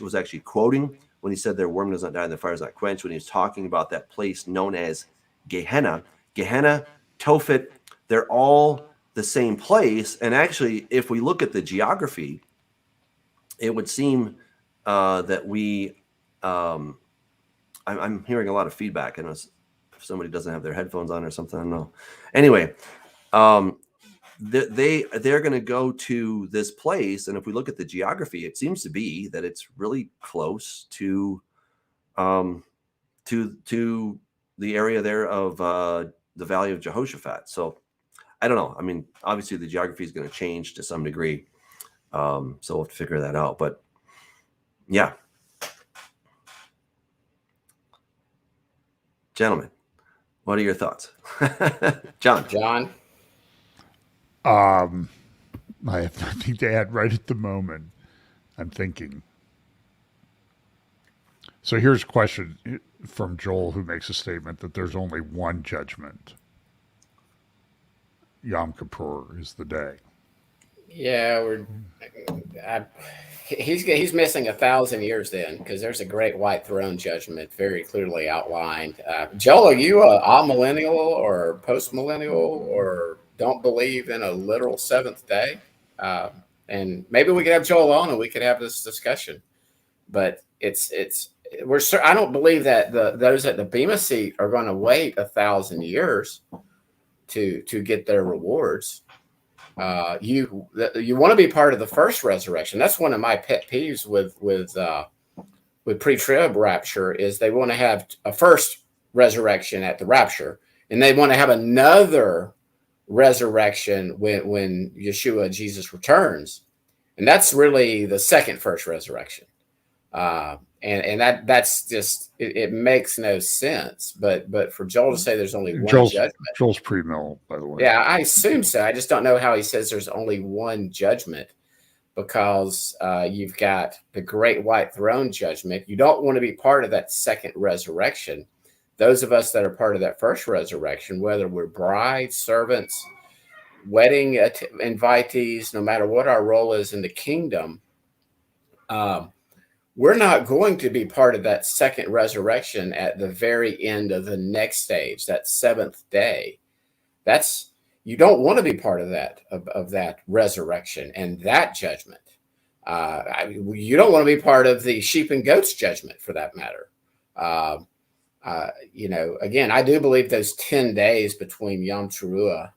was actually quoting when he said their worm does not die and the fire is not quenched, when he was talking about that place known as Gehenna. Gehenna, Tophet, they're all the same place. And actually, if we look at the geography, it would seem that we, I'm hearing a lot of feedback. I know if somebody doesn't have their headphones on or something, I don't know. Anyway, they're going to go to this place, and if we look at the geography, it seems to be that it's really close to the area there of the Valley of Jehoshaphat. So I don't know. I mean, obviously the geography is going to change to some degree, so we'll have to figure that out. But yeah, gentlemen, what are your thoughts? John. I have nothing to add right at the moment. I'm thinking. So here's a question from Joel, who makes a statement that there's only one judgment. Yom Kippur is the day. Yeah, he's missing 1,000 years then, because there's a great white throne judgment very clearly outlined. Joel, are you a amillennial or post-millennial, or don't believe in a literal seventh day? And maybe we could have Joel on and we could have this discussion. But I don't believe that those at the Bema seat are going to wait 1,000 years to get their rewards. You want to be part of the first resurrection. That's one of my pet peeves with pre-trib rapture, is they want to have a first resurrection at the rapture, and they want to have another resurrection when Yeshua, Jesus, returns. And that's really the second first resurrection. And that's just, it makes no sense. But for Joel to say there's only one judgment. Joel's pre-mill, by the way. Yeah, I assume so. I just don't know how he says there's only one judgment, because you've got the great white throne judgment. You don't want to be part of that second resurrection. Those of us that are part of that first resurrection, whether we're brides, servants, wedding invitees, no matter what our role is in the kingdom, we're not going to be part of that second resurrection at the very end of the next stage, that seventh day. You don't want to be part of that resurrection and that judgment. You don't want to be part of the sheep and goats judgment, for that matter. Again, I do believe those 10 days between Yom Teruah,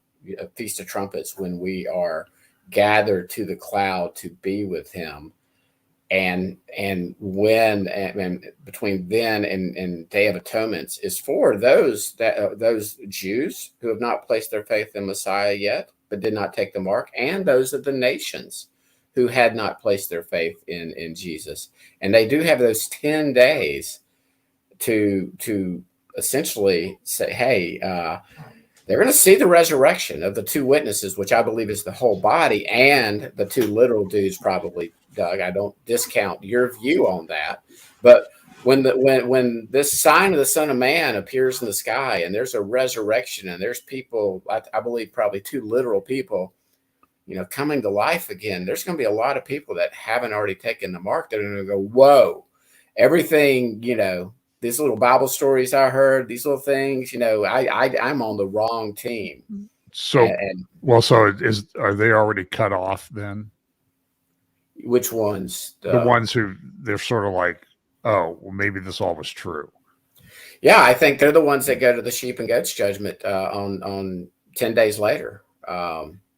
Feast of Trumpets, when we are gathered to the cloud to be with him, and between then and Day of Atonements, is for those Jews who have not placed their faith in Messiah yet, but did not take the mark, and those of the nations who had not placed their faith in Jesus. And they do have those 10 days to essentially say, hey, they're going to see the resurrection of the two witnesses, which I believe is the whole body, and the two literal dudes, probably, Doug. I don't discount your view on that. But when this sign of the Son of Man appears in the sky, and there's a resurrection, and there's people, I believe probably two literal people, coming to life again, there's going to be a lot of people that haven't already taken the mark that are going to go, whoa, everything, these little Bible stories I heard, these little things, I'm on the wrong team. So, are they already cut off then? Which ones? The ones who they're sort of like, oh, well, maybe this all was true. Yeah, I think they're the ones that go to the sheep and goats judgment on 10 days later.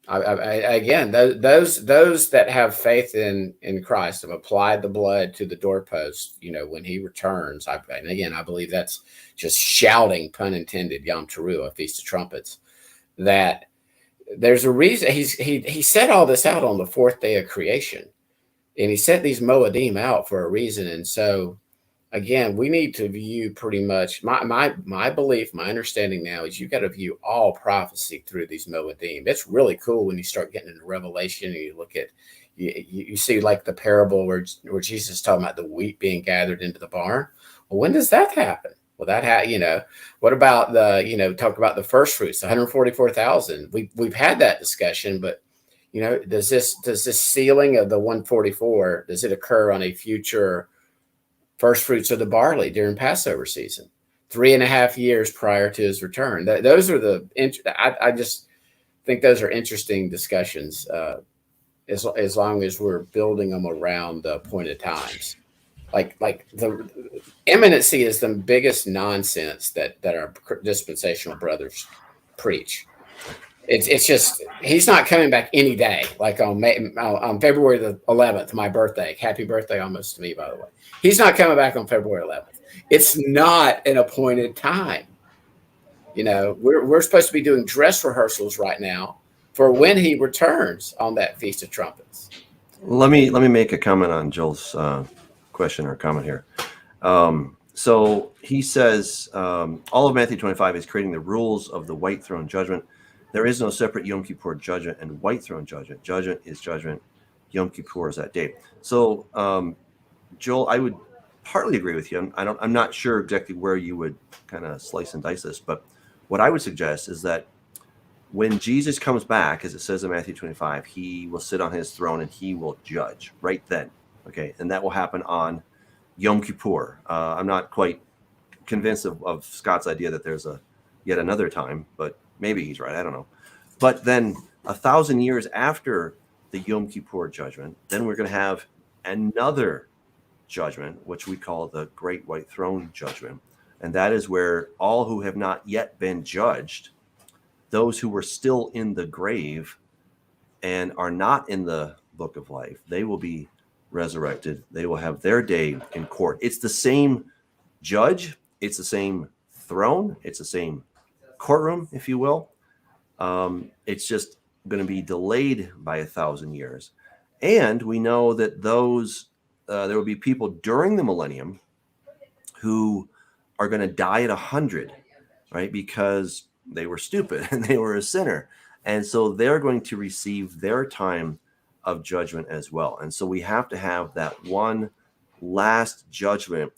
Again, those that have faith in Christ have applied the blood to the doorpost, when he returns. And again, I believe that's just shouting, pun intended, Yom Teruah, Feast of Trumpets. that there's a reason he set all this out on the fourth day of creation, and he set these Moedim out for a reason. And so again, we need to view pretty much my belief, my understanding now is you got to view all prophecy through these Moedim. It's really cool when you start getting into Revelation and you look at you see like the parable where Jesus is talking about the wheat being gathered into the barn. Well, when does that happen? Well, what about talk about the first fruits, 144,000. We've had that discussion, but does this sealing of the 144, does it occur on a future first fruits of the barley during Passover season, 3.5 years prior to his return? Those are I just think those are interesting discussions, as long as we're building them around the appointed times. Like the imminency is the biggest nonsense that our dispensational brothers preach. It's just he's not coming back any day. Like on February the 11th, my birthday. Happy birthday almost to me, by the way. He's not coming back on February 11th. It's not an appointed time. We're supposed to be doing dress rehearsals right now for when he returns on that Feast of Trumpets. Let me make a comment on Joel's question or comment here. So he says all of Matthew 25 is creating the rules of the white throne judgment. There is no separate Yom Kippur judgment and white throne judgment. Judgment is judgment. Yom Kippur is that day. So Joel, I would partly agree with you. I'm not sure exactly where you would kind of slice and dice this, but what I would suggest is that when Jesus comes back, as it says in Matthew 25, he will sit on his throne and he will judge right then. Okay, and that will happen on Yom Kippur. I'm not quite convinced of Scott's idea that there's yet another time, but maybe he's right. I don't know. But then 1,000 years after the Yom Kippur judgment, then we're going to have another judgment, which we call the Great White Throne Judgment. And that is where all who have not yet been judged, those who were still in the grave and are not in the book of life, they will be resurrected. They will have their day in court. It's the same judge. It's the same throne. It's the same courtroom, if you will. It's just going to be delayed by 1,000 years. And we know that there will be people during the millennium who are going to die at 100, right? Because they were stupid and they were a sinner. And so they're going to receive their time of judgment as well. And so we have to have that one last judgment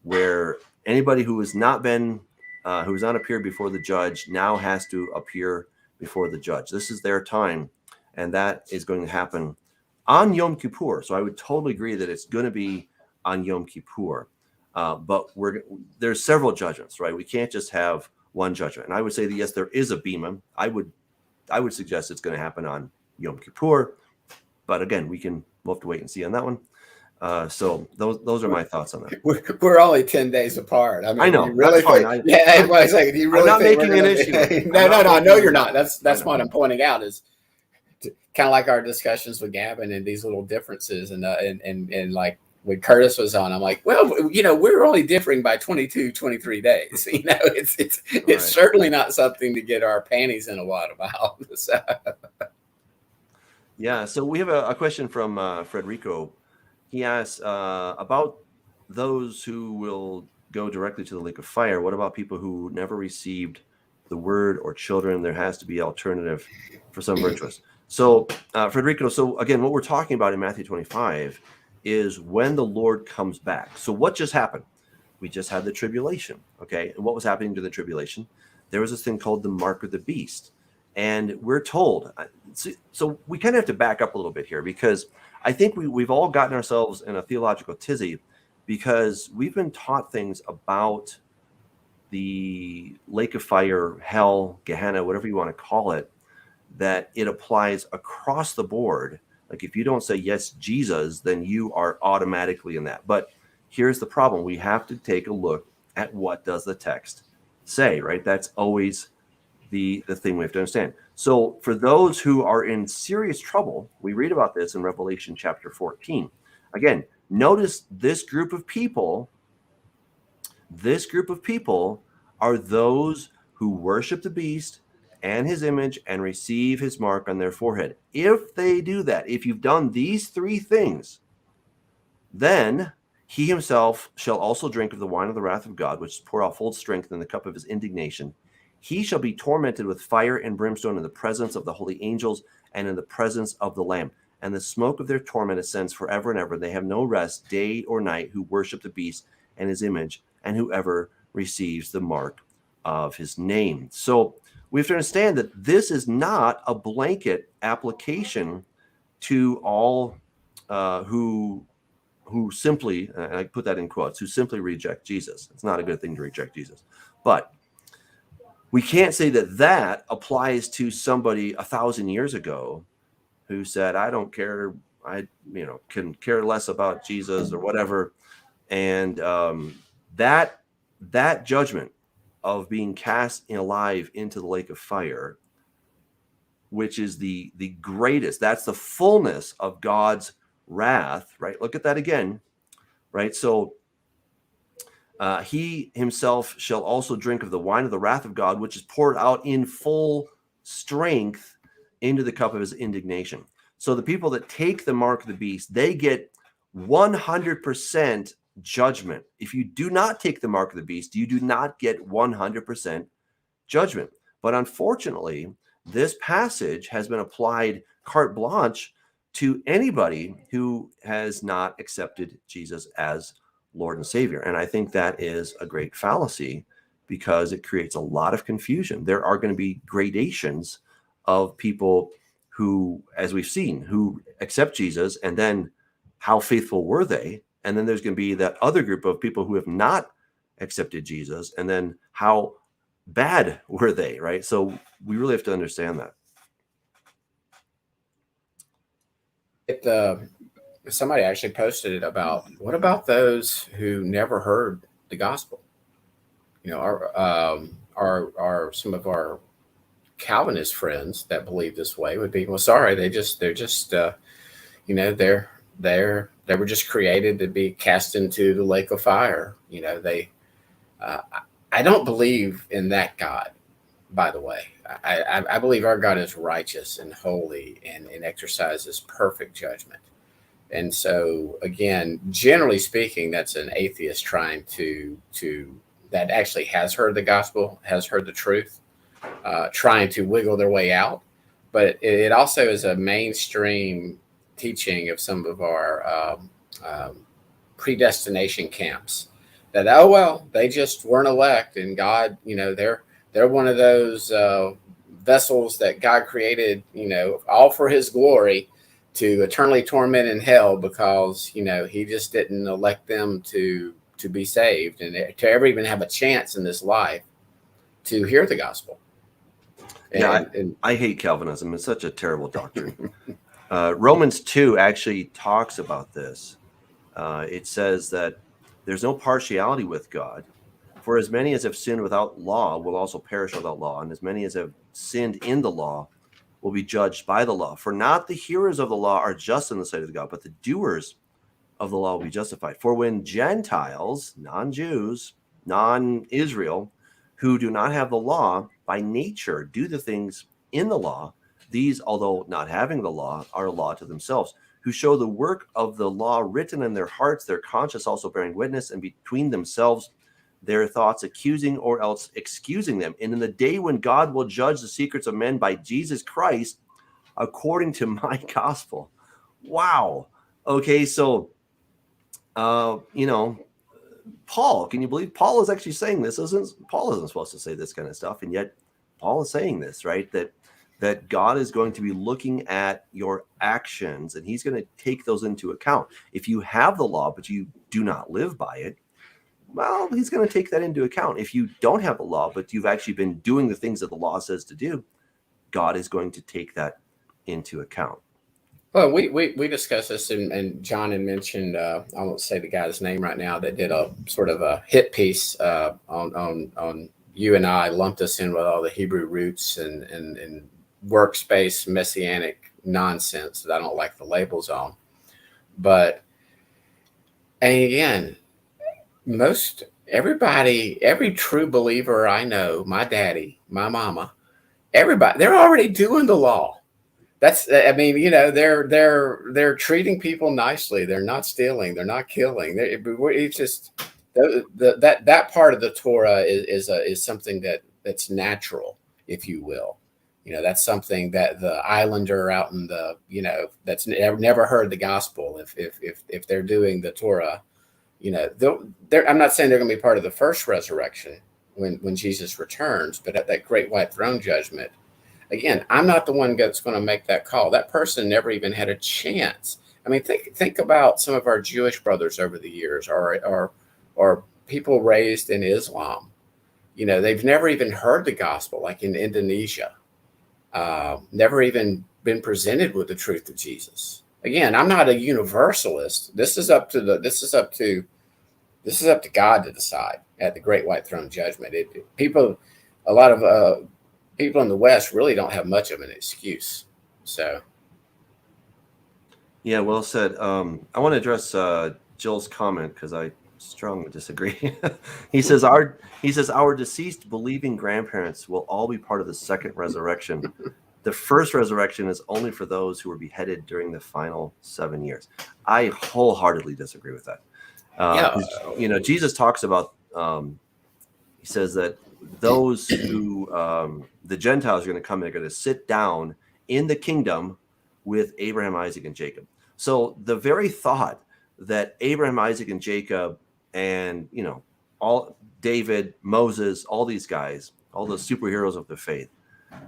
where anybody who has not appeared before the judge now has to appear before the judge. This is their time, and that is going to happen on Yom Kippur. So I would totally agree that it's going to be on Yom Kippur. But there's several judgments, right? We can't just have one judgment. And I would say that, yes, there is a bima. I would suggest it's going to happen on Yom Kippur. But again, we'll have to wait and see on that one. So those are my thoughts on that. We're only 10 days apart. I know. Really that's fine. everybody's like, do you really I'm not think making an issue. No, I know you're not. That's what I'm pointing out is kind of like our discussions with Gavin and these little differences and like when Curtis was on, I'm like, well, we're only differing by 22, 23 days. It's certainly not something to get our panties in a wad about. So. Yeah. So we have a question from Frederico. He asks about those who will go directly to the lake of fire. What about people who never received the word or children? There has to be alternative for some virtuous. So, Frederico, so again, what we're talking about in Matthew 25 is when the Lord comes back. So what just happened? We just had the tribulation, okay? And what was happening during the tribulation? There was this thing called the mark of the beast. And we're told, so we kind of have to back up a little bit here because I think we've all gotten ourselves in a theological tizzy because we've been taught things about the lake of fire, hell, Gehenna, whatever you want to call it, that it applies across the board. Like if you don't say yes, Jesus, then you are automatically in that. But here's the problem. We have to take a look at what does the text say, right? That's always the thing we have to understand. So for those who are in serious trouble, we read about this in Revelation chapter 14. Again, notice this group of people are those who worship the beast and his image and receive his mark on their forehead. If they do that, if you've done these three things, then he himself shall also drink of the wine of the wrath of God, which is poured out full strength in the cup of his indignation. He shall be tormented with fire and brimstone in the presence of the holy angels and in the presence of the Lamb. And the smoke of their torment ascends forever and ever. They have no rest day or night who worship the beast and his image, and whoever receives the mark of his name. So we have to understand that this is not a blanket application to all who simply, and I put that in quotes, who simply reject Jesus. It's not a good thing to reject Jesus. But we can't say that that applies to somebody 1,000 years ago who said, I don't care, I can care less about Jesus or whatever. And that judgment of being cast alive into the lake of fire, which is the greatest, that's the fullness of God's wrath, right? Look at that again, right? So he himself shall also drink of the wine of the wrath of God, which is poured out in full strength into the cup of his indignation. So the people that take the mark of the beast, they get 100% judgment. If you do not take the mark of the beast, you do not get 100% judgment. But unfortunately, this passage has been applied carte blanche to anybody who has not accepted Jesus as Lord and Savior. And I think that is a great fallacy because it creates a lot of confusion. There are going to be gradations of people who, as we've seen, who accept Jesus, and then how faithful were they? And then there's going to be that other group of people who have not accepted Jesus, and then how bad were they, right? So we really have to understand that. Somebody actually posted it about, what about those who never heard the gospel? Our some of our Calvinist friends that believe this way would be, well, sorry, they were just created to be cast into the lake of fire. I don't believe in that God, by the way. I believe our God is righteous and holy and exercises perfect judgment. And so, again, generally speaking, that's an atheist trying to that actually has heard the gospel, has heard the truth, trying to wiggle their way out. But it also is a mainstream teaching of some of our predestination camps that, oh, well, they just weren't elect, and God, they're one of those vessels that God created, all for his glory, to eternally torment in hell because, he just didn't elect them to be saved and to ever even have a chance in this life to hear the gospel. I hate Calvinism. It's such a terrible doctrine. Romans 2 actually talks about this. It says that there's no partiality with God. For as many as have sinned without law will also perish without law, and as many as have sinned in the law will be judged by the law. For not the hearers of the law are just in the sight of God, but the doers of the law will be justified. For when Gentiles, non-Jews, non-Israel, who do not have the law, by nature do the things in the law, these, although not having the law, are a law to themselves, who show the work of the law written in their hearts, their conscience also bearing witness, and between themselves their thoughts accusing or else excusing them. And in the day when God will judge the secrets of men by Jesus Christ, according to my gospel. Wow. Okay, so, Paul, can you believe Paul is actually saying this? Paul isn't supposed to say this kind of stuff, and yet Paul is saying this, right? That God is going to be looking at your actions, and he's going to take those into account. If you have the law, but you do not live by it, well, he's going to take that into account. If you don't have the law, but you've actually been doing the things that the law says to do, God is going to take that into account. Well, we discussed this, and John had mentioned, I won't say the guy's name right now, that did a sort of a hit piece on you and I, lumped us in with all the Hebrew roots and workspace messianic nonsense that I don't like the labels on. But, and again, every true believer I know, my daddy, my mama, everybody, they're already doing the law. That's, I mean, they're treating people nicely. They're not stealing. They're not killing. It's just that part of the Torah is something that's natural, if you will. That's something that the islander out in the, that's never heard the gospel. If they're doing the Torah, I'm not saying they're going to be part of the first resurrection when Jesus returns, but at that great white throne judgment, again, I'm not the one that's going to make that call. That person never even had a chance. I mean, think about some of our Jewish brothers over the years, or people raised in Islam. They've never even heard the gospel, like in Indonesia. Never even been presented with the truth of Jesus. Again, I'm not a universalist. This is up to God to decide at the great white throne judgment. A lot of people in the West really don't have much of an excuse. So, yeah, well said. I want to address Jill's comment because I strongly disagree. He says our deceased believing grandparents will all be part of the second resurrection. The first resurrection is only for those who were beheaded during the final 7 years. I wholeheartedly disagree with that. Jesus talks about, he says that those who, the Gentiles are going to come, they're going to sit down in the kingdom with Abraham, Isaac, and Jacob. So the very thought that Abraham, Isaac, and Jacob, and, all David, Moses, all these guys, all the superheroes of the faith,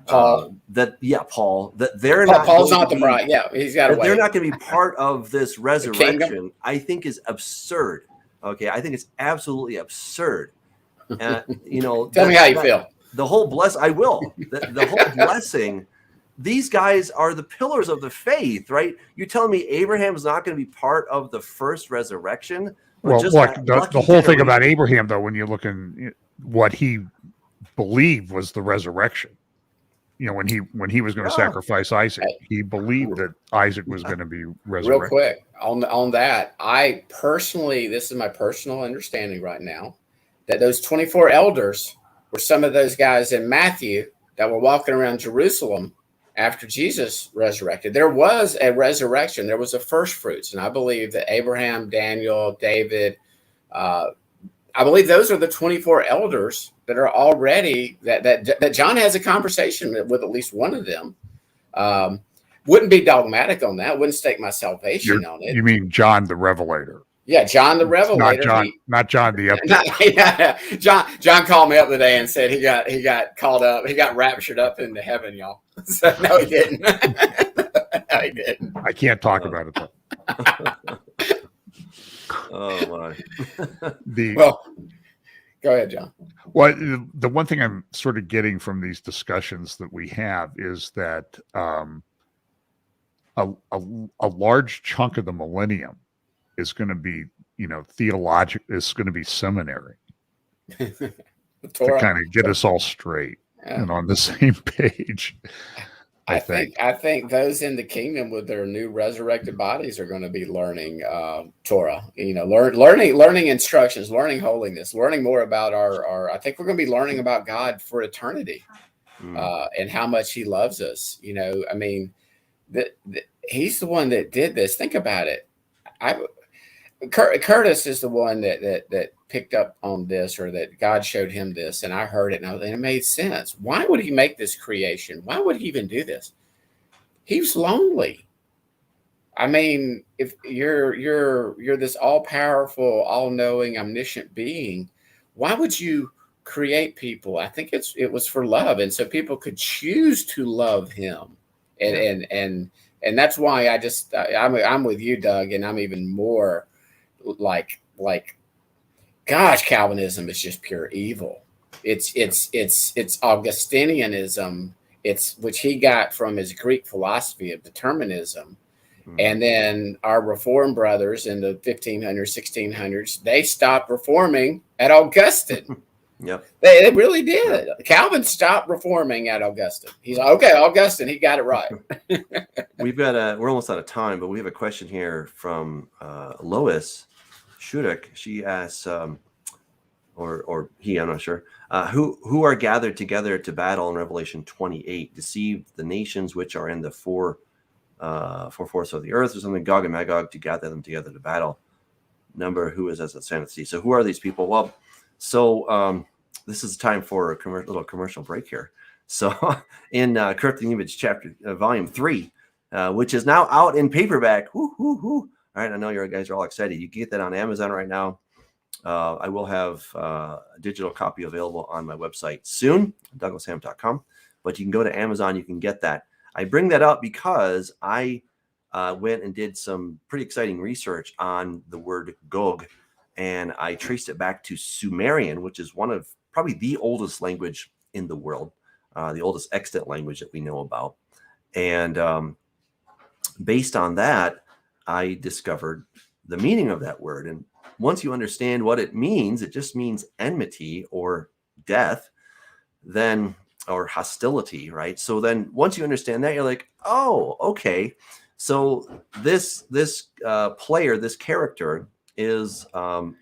Paul, that they're Paul's not the bride. Yeah, he's got to wait. They're not going to be part of this resurrection. I think is absurd. Okay, I think it's absolutely absurd. Tell me how you feel. The whole I will. The whole blessing. These guys are the pillars of the faith, right? You telling me Abraham's not going to be part of the first resurrection? Well, look, the whole thing about Abraham, though, when you look in what he believed was the resurrection. When he was going to sacrifice Isaac, he believed that Isaac was going to be resurrected. Real quick on that, I personally, this is my personal understanding right now, that those 24 elders were some of those guys in Matthew that were walking around Jerusalem after Jesus resurrected. There was a resurrection. There was a first fruits. And I believe that Abraham, Daniel, David, I believe those are the 24 elders that are already, that John has a conversation with at least one of them. Wouldn't be dogmatic on that. Wouldn't stake my salvation on it. You mean John the Revelator? Yeah, John the Revelator. Not John the Update. John called me up today and said he got called up. He got raptured up into heaven, y'all. So no, he didn't. No, he didn't. I can't talk about it though. Oh my. Well, go ahead, John. Well, the one thing I'm sort of getting from these discussions that we have is that a large chunk of the millennium is going to be, theological, is going to be seminary to kind of get us all straight and on the same page. I think those in the kingdom with their new resurrected bodies are going to be learning Torah, learning instructions, learning holiness, learning more about our I think we're going to be learning about God for eternity and how much he loves us. I mean, he's the one that did this. Think about it. Curtis is the one that picked up on this, or that God showed him this, and I heard it, and it made sense. Why would he make this creation? Why would he even do this? He was lonely. I mean, if you're this all-powerful, all-knowing, omniscient being, why would you create people? I think it was for love, and so people could choose to love him, and that's why I'm with you, Doug, and I'm even more like, gosh, Calvinism is just pure evil. It's Augustinianism, which he got from his Greek philosophy of determinism. And then our Reformed brothers in the 1500s, 1600s, they stopped reforming at Augustine. Yep. They really did. Calvin stopped reforming at Augustine. He's like, okay, Augustine, he got it right. We're almost out of time, but we have a question here from Lois Shurik. She asks, or he, I'm not sure, who are gathered together to battle in Revelation 28, deceive the nations which are in the four fourths of the earth, or something, Gog and Magog, to gather them together to battle. Number who is as the sand of the sea. So who are these people? Well, so this is time for a little commercial break here. So in Corrupting Image volume 3, which is now out in paperback. All right, I know you guys are all excited. You can get that on Amazon right now. I will have a digital copy available on my website soon, douglashamp.com. But you can go to Amazon. You can get that. I bring that up because I went and did some pretty exciting research on the word Gog, and I traced it back to Sumerian, which is one of probably the oldest language in the world, the oldest extant language that we know about. And based on that, I discovered the meaning of that word. And once you understand what it means, it just means enmity or death, then, or hostility, right? So then once you understand that, you're like, oh, okay. So this player, this character is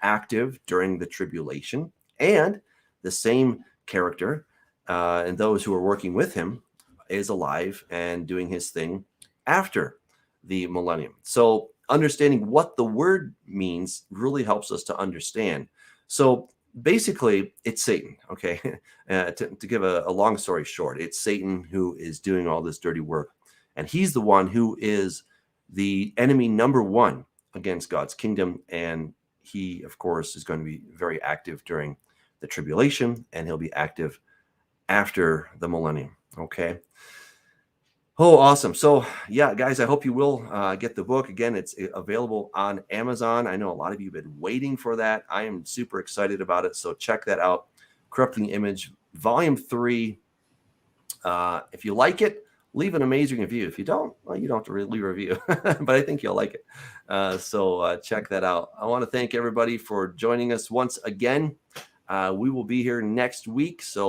active during the tribulation, and the same character and those who are working with him is alive and doing his thing after the millennium. So understanding what the word means really helps us to understand. So basically, it's Satan, okay? To give a long story short, it's Satan who is doing all this dirty work. And he's the one who is the enemy number one against God's kingdom. And he, of course, is going to be very active during the tribulation, and he'll be active after the millennium, okay? Oh, awesome. So, yeah, guys, I hope you will get the book. Again, it's available on Amazon. I know a lot of you have been waiting for that. I am super excited about it. So check that out. Corrupting Image, Volume 3. If you like it, leave an amazing review. If you don't, well, you don't have to leave a review, but I think you'll like it. So check that out. I want to thank everybody for joining us once again. We will be here next week. So